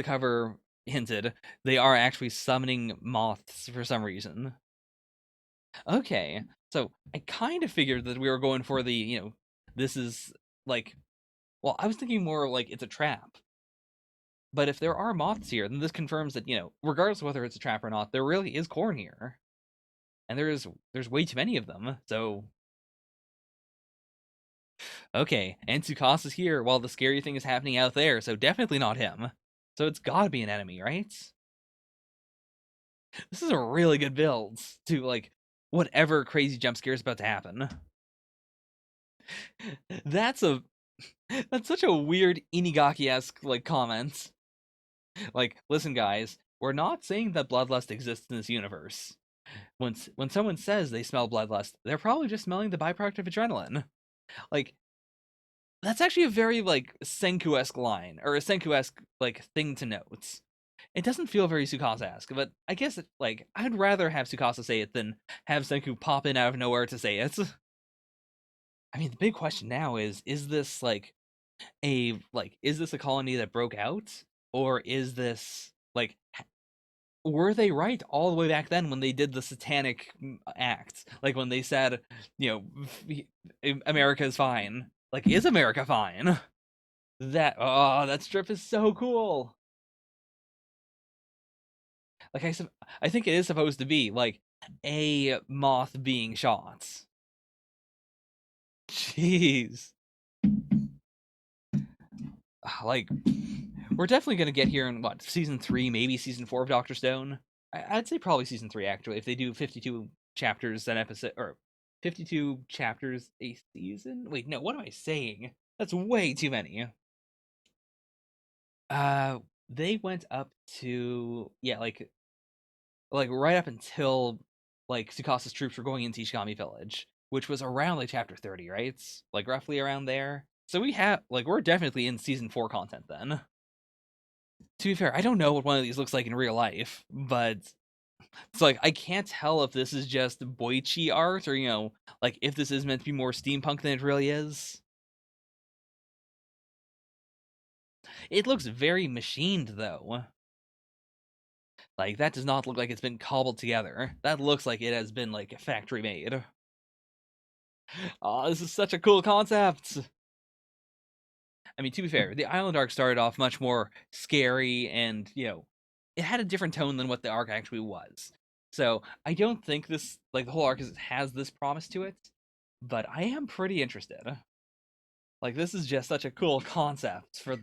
cover hinted, they are actually summoning moths for some reason. Okay, so I kind of figured that we were going for the this is like, well, I was thinking more like it's a trap. But if there are moths here, then this confirms that regardless of whether it's a trap or not, there really is corn here, and there's way too many of them. So okay, and Tsukasa's here while the scary thing is happening out there, so definitely not him. So it's gotta be an enemy, right? This is a really good build to like whatever crazy jump scare is about to happen. That's a that's such a weird Inigaki-esque like comment. Like, listen, guys, we're not saying that bloodlust exists in this universe. When someone says they smell bloodlust, they're probably just smelling the byproduct of adrenaline. Like, that's actually a very like Senku-esque line, or a Senku-esque like thing to note. It doesn't feel very Tsukasa-esque, but I guess like I'd rather have Tsukasa say it than have Senku pop in out of nowhere to say it. I mean, the big question now is this like is this a colony that broke out, or is this like were they right all the way back then when they did the satanic acts, like when they said America is fine? Like, is America fine? That strip is so cool. Like, I think it is supposed to be like a moth being shot. Jeez. Like, we're definitely gonna get here in what, season 3, maybe season 4 of Doctor Stone. I'd say probably season 3 actually, if they do 52 chapters an episode, or 52 chapters a season. Wait, no, what am I saying? That's way too many. Uh, they went up to, yeah, like right up until like Tsukasa's troops were going into Ishigami Village, which was around like chapter 30, right? Like roughly around there. So we're definitely in season 4 content then. To be fair, I don't know what one of these looks like in real life, but it's like I can't tell if this is just Boichi art or like if this is meant to be more steampunk than it really is. It looks very machined though. Like that does not look like it's been cobbled together. That looks like it has been like factory made. Oh, this is such a cool concept. I mean, to be fair, the Island arc started off much more scary and, it had a different tone than what the arc actually was. So I don't think this, like, the whole arc has this promise to it, but I am pretty interested. Like, this is just such a cool concept for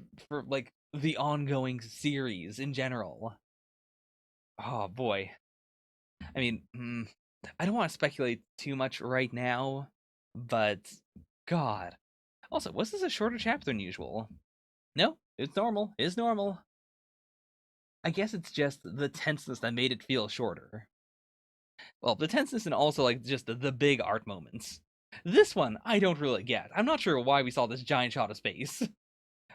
like the ongoing series in general. Oh boy. I mean, I don't want to speculate too much right now, but God. Also, was this a shorter chapter than usual? No, it's normal. It's normal. I guess it's just the tenseness that made it feel shorter. Well, the tenseness and also like just the big art moments. This one I don't really get. I'm not sure why we saw this giant shot of space.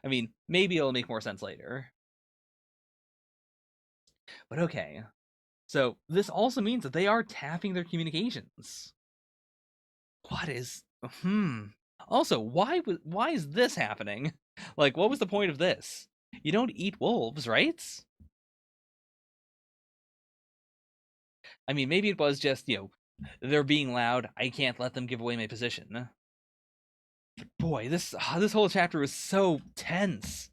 I mean, maybe it'll make more sense later. But okay. So this also means that they are tapping their communications. What is Also, why is this happening? Like, what was the point of this? You don't eat wolves, right? I mean, maybe it was just, they're being loud. I can't let them give away my position. But boy, this whole chapter was so tense.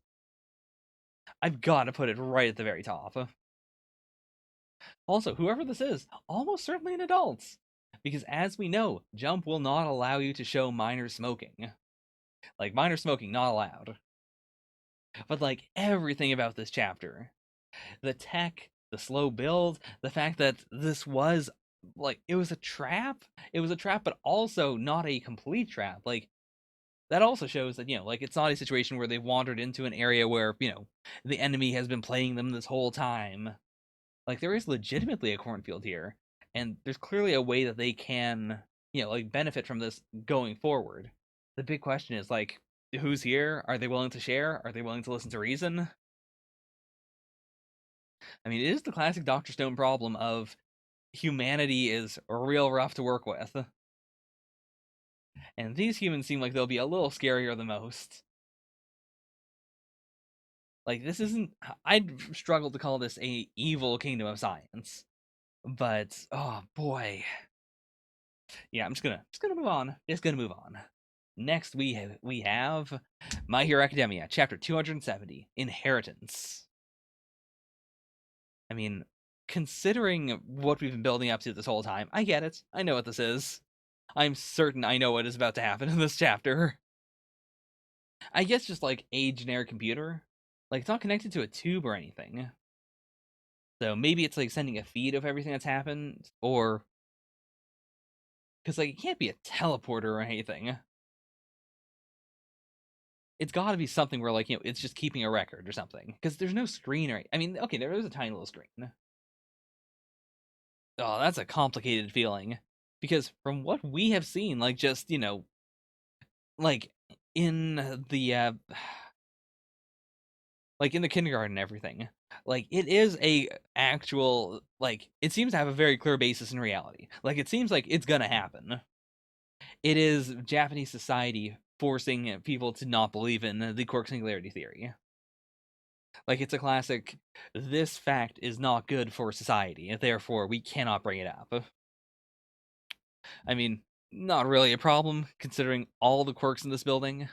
I've got to put it right at the very top. Also, whoever this is, almost certainly an adult. Because as we know, Jump will not allow you to show minor smoking. Like, minor smoking, not allowed. But, like, everything about this chapter, the tech, the slow build, the fact that this was, like, it was a trap. It was a trap, but also not a complete trap. Like, that also shows that, like, it's not a situation where they wandered into an area where, the enemy has been playing them this whole time. Like, there is legitimately a cornfield here, and there's clearly a way that they can, like, benefit from this going forward. The big question is, like, who's here? Are they willing to share? Are they willing to listen to reason? I mean, it is the classic Dr. Stone problem of humanity is real rough to work with. And these humans seem like they'll be a little scarier than most. Like, this isn't. I'd struggle to call this a evil kingdom of science. But, oh boy. Yeah, I'm just gonna move on. Just gonna move on. Next, we have My Hero Academia, chapter 270, Inheritance. I mean, considering what we've been building up to this whole time, I get it. I know what this is. I'm certain I know what is about to happen in this chapter. I guess just like a generic computer. Like, it's not connected to a tube or anything. So maybe it's like sending a feed of everything that's happened, or because like it can't be a teleporter or anything. It's got to be something where like it's just keeping a record or something. Because there's no screen or I mean, okay, there is a tiny little screen. Oh, that's a complicated feeling. Because from what we have seen, like just like in the like in the kindergarten and everything, like it is a actual like it seems to have a very clear basis in reality. Like it seems like it's gonna happen. It is Japanese society forcing people to not believe in the quark singularity theory. Like it's a classic. This fact is not good for society, and therefore we cannot bring it up. I mean, not really a problem considering all the quirks in this building.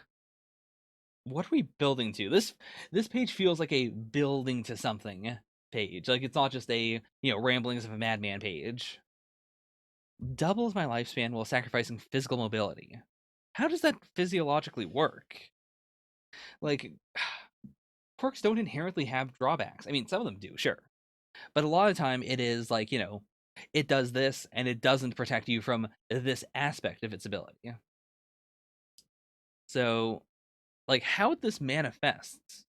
What are we building to? This page feels like a building to something page. Like it's not just a ramblings of a madman page. Doubles my lifespan while sacrificing physical mobility. How does that physiologically work? Like, quirks don't inherently have drawbacks. I mean, some of them do, sure. But a lot of time it is like, it does this and it doesn't protect you from this aspect of its ability. So, like, how this manifests.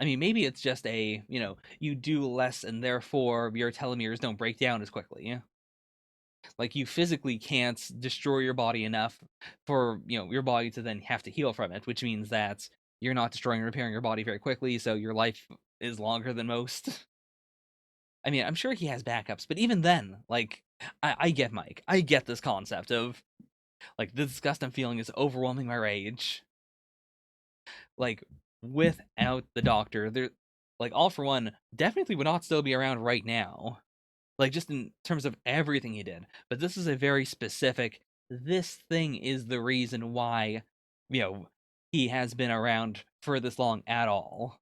I mean, maybe it's just you do less and therefore your telomeres don't break down as quickly. Like, you physically can't destroy your body enough for, your body to then have to heal from it, which means that you're not destroying and repairing your body very quickly, so your life is longer than most. I mean, I'm sure he has backups, but even then, like, I get Mike. I get this concept of, like, the disgust I'm feeling is overwhelming my rage. Like, without the doctor, there, like, All For One definitely would not still be around right now. Like, just in terms of everything he did. But this is a very specific, this thing is the reason why, he has been around for this long at all.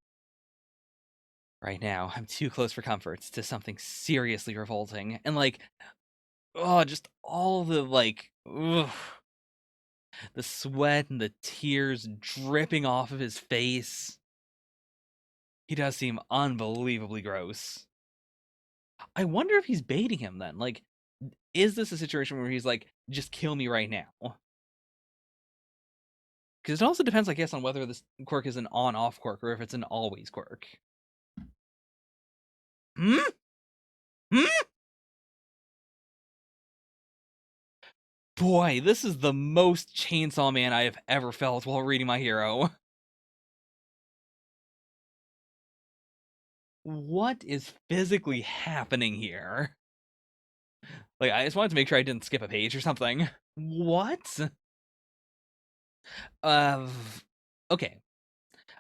Right now, I'm too close for comfort to something seriously revolting. And, like, oh, just all the, like, ugh, the sweat and the tears dripping off of his face. He does seem unbelievably gross. I wonder if he's baiting him then. Like, is this a situation where he's like, just kill me right now? Because it also depends, I guess, on whether this quirk is an on-off quirk or if it's an always quirk. Hmm? Hmm? Boy, this is the most Chainsaw Man I have ever felt while reading my hero. What is physically happening here? Like, I just wanted to make sure I didn't skip a page or something. What? Uh, okay.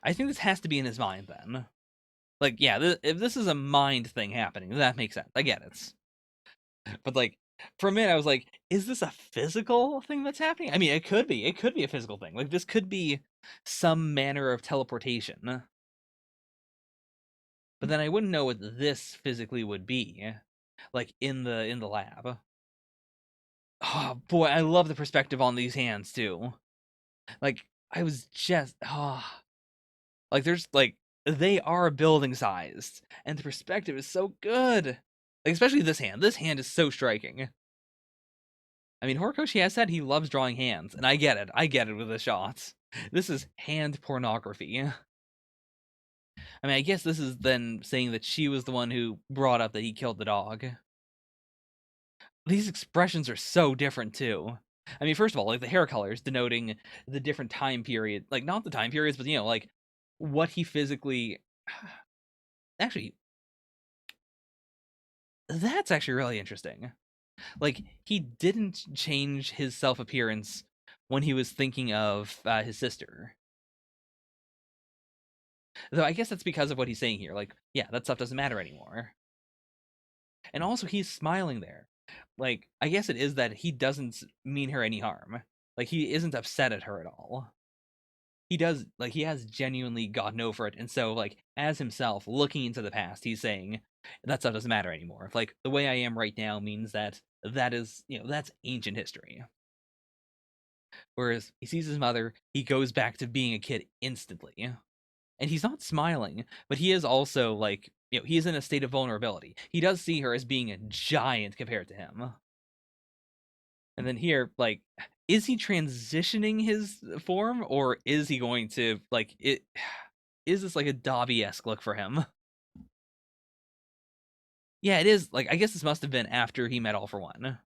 I think this has to be in his mind then. Like, yeah, if this is a mind thing happening, that makes sense. I get it. But like, for a minute, I was like, is this a physical thing that's happening? I mean, it could be. It could be a physical thing. Like, this could be some manner of teleportation. But then I wouldn't know what this physically would be, like in the lab. Oh boy, I love the perspective on these hands too. Like, I was just like there's like they are building sized, and the perspective is so good. Like, especially this hand. This hand is so striking. I mean, Horikoshi has said he loves drawing hands, and I get it. I get it with the shots. This is hand pornography. I mean, I guess this is then saying that she was the one who brought up that he killed the dog. These expressions are so different too. I mean, first of all, like the hair colors denoting the different time period, like not the time periods, but like what he physically. Actually, that's actually really interesting. Like, he didn't change his self appearance when he was thinking of his sister. Though I guess that's because of what he's saying here. Like, yeah, that stuff doesn't matter anymore. And also, he's smiling there. Like, I guess it is that he doesn't mean her any harm. Like, he isn't upset at her at all. He does, like, he has genuinely gotten over it. And so, like, as himself looking into the past, he's saying that stuff doesn't matter anymore. Like, the way I am right now means that is, that's ancient history. Whereas he sees his mother, he goes back to being a kid instantly. And he's not smiling, but he is also, like, he is in a state of vulnerability. He does see her as being a giant compared to him. And then here, like, is he transitioning his form, or is he going to, like, it? Is this like a Dobby-esque look for him? Yeah, it is. Like, I guess this must have been after he met All For One.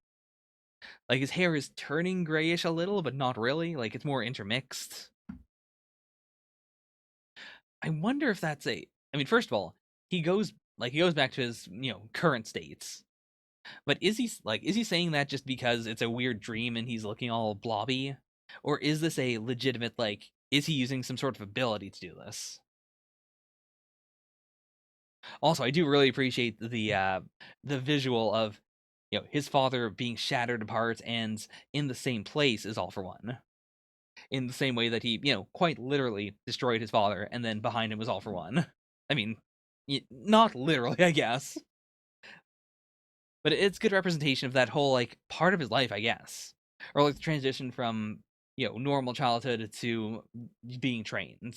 Like, his hair is turning grayish a little, but not really. Like, it's more intermixed. I wonder if that's a. I mean, first of all, he goes back to his current states. But is he saying that just because it's a weird dream and he's looking all blobby, or is this a legitimate, like, is he using some sort of ability to do this? Also, I do really appreciate the visual of his father being shattered apart and in the same place as All For One. In the same way that he, quite literally destroyed his father, and then behind him was All For One. I mean, not literally, I guess, but it's good representation of that whole, like, part of his life, I guess, or like the transition from normal childhood to being trained.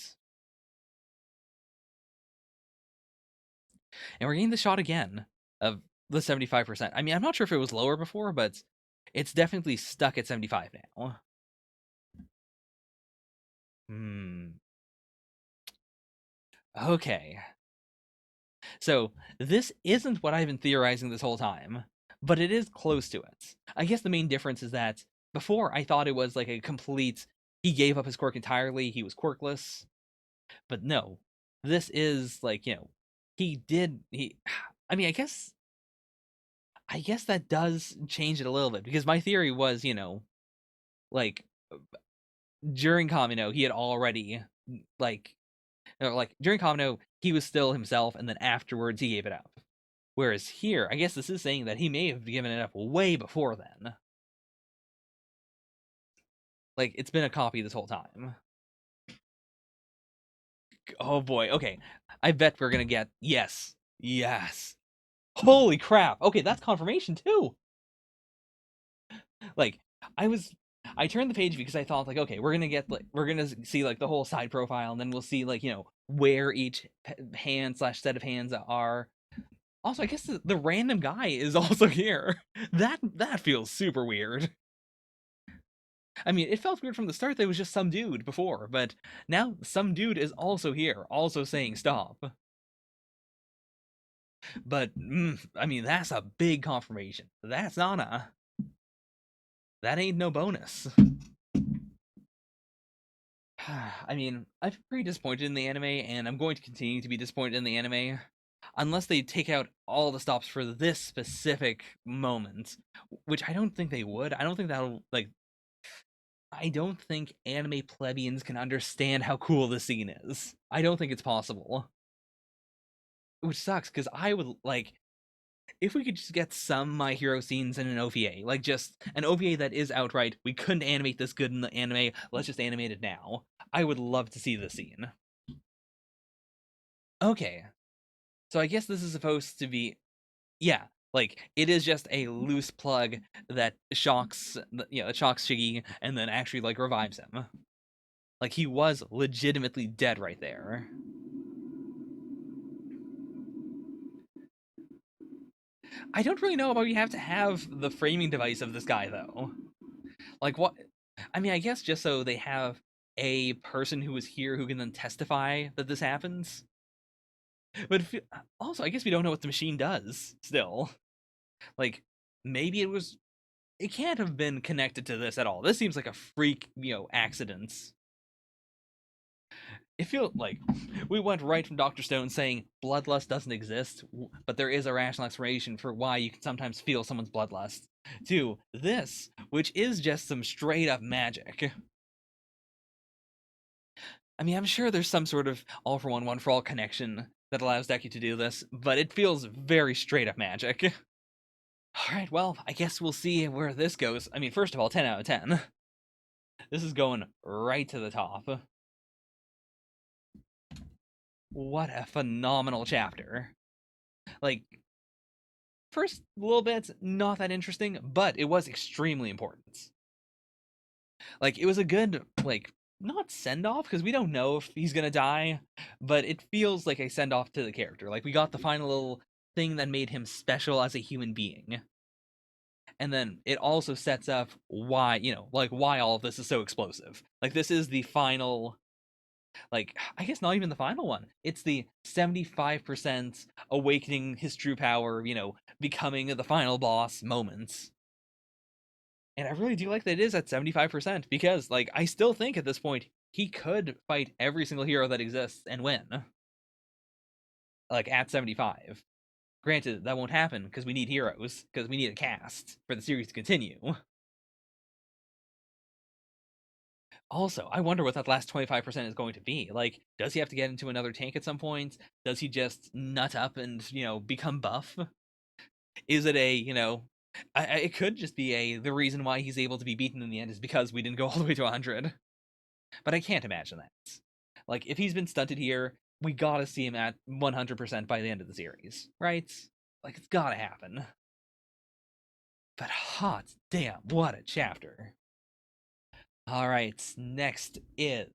And we're getting the shot again of the 75%. I mean, I'm not sure if it was lower before, but it's definitely stuck at 75 now. Hmm. Okay. So this isn't what I've been theorizing this whole time, but it is close to it. I guess the main difference is that before I thought it was like a complete, he gave up his quirk entirely, he was quirkless. But no, this is like, he I mean, I guess that does change it a little bit, because my theory was, like, during Kamino, he had already, like, like during Kamino, he was still himself, and then afterwards he gave it up. Whereas here, I guess this is saying that he may have given it up way before then. Like, it's been a copy this whole time. Oh boy, okay. I bet we're gonna get yes. Yes. Holy crap. Okay, that's confirmation too. Like, I turned the page because I thought, like, okay, we're gonna see like the whole side profile, and then we'll see, like, where each hand slash set of hands are. Also, I guess the random guy is also here. That feels super weird. I mean, it felt weird from the start that it was just some dude before, but now some dude is also here, also saying stop. But I mean, that's a big confirmation. That's Nana. that ain't no bonus. I mean, I've been pretty disappointed in the anime, and I'm going to continue to be disappointed in the anime unless they take out all the stops for this specific moment, which I don't think they would. I don't think that'll like. I don't think anime plebeians can understand how cool this scene is. I don't think it's possible. Which sucks because I would like if we could just get some My Hero scenes in an OVA, like just an OVA that is outright, we couldn't animate this good in the anime, let's just animate it now. I would love to see this scene. Okay, so I guess this is supposed to be, yeah, like it is just a loose plug that shocks, it shocks Shiggy and then actually like revives him. Like he was legitimately dead right there. I don't really know about you have to have the framing device of this guy though. Like what? I mean, I guess just so they have a person who was here who can then testify that this happens. But also, I guess we don't know what the machine does. Still, like maybe it can't have been connected to this at all. This seems like a freak, accident. It feels like we went right from Dr. Stone saying bloodlust doesn't exist, but there is a rational explanation for why you can sometimes feel someone's bloodlust, to this, which is just some straight up magic. I mean, I'm sure there's some sort of all for one, one for all connection that allows Deku to do this, but it feels very straight up magic. Alright, well, I guess we'll see where this goes. I mean, first of all, 10 out of 10. This is going right to the top. What a phenomenal chapter. Like, first little bits, not that interesting, but it was extremely important. Like, it was a good, like, not send off, because we don't know if he's gonna die, but it feels like a send off to the character. Like, we got the final little thing that made him special as a human being. And then it also sets up why, like, why all of this is so explosive. Like, this is the final, like, I guess not even the final one. It's the 75% awakening his true power, becoming the final boss moments. And I really do like that it is at 75% because, like, I still think at this point he could fight every single hero that exists and win. Like, at 75. Granted, that won't happen because we need heroes, because we need a cast for the series to continue. Also, I wonder what that last 25% is going to be. Like, does he have to get into another tank at some point? Does he just nut up and, become buff? Is it a, it could just be the reason why he's able to be beaten in the end is because we didn't go all the way to 100. But I can't imagine that. Like, if he's been stunted here, we gotta see him at 100% by the end of the series, right? Like, it's gotta happen. But hot damn, what a chapter. Alright, next is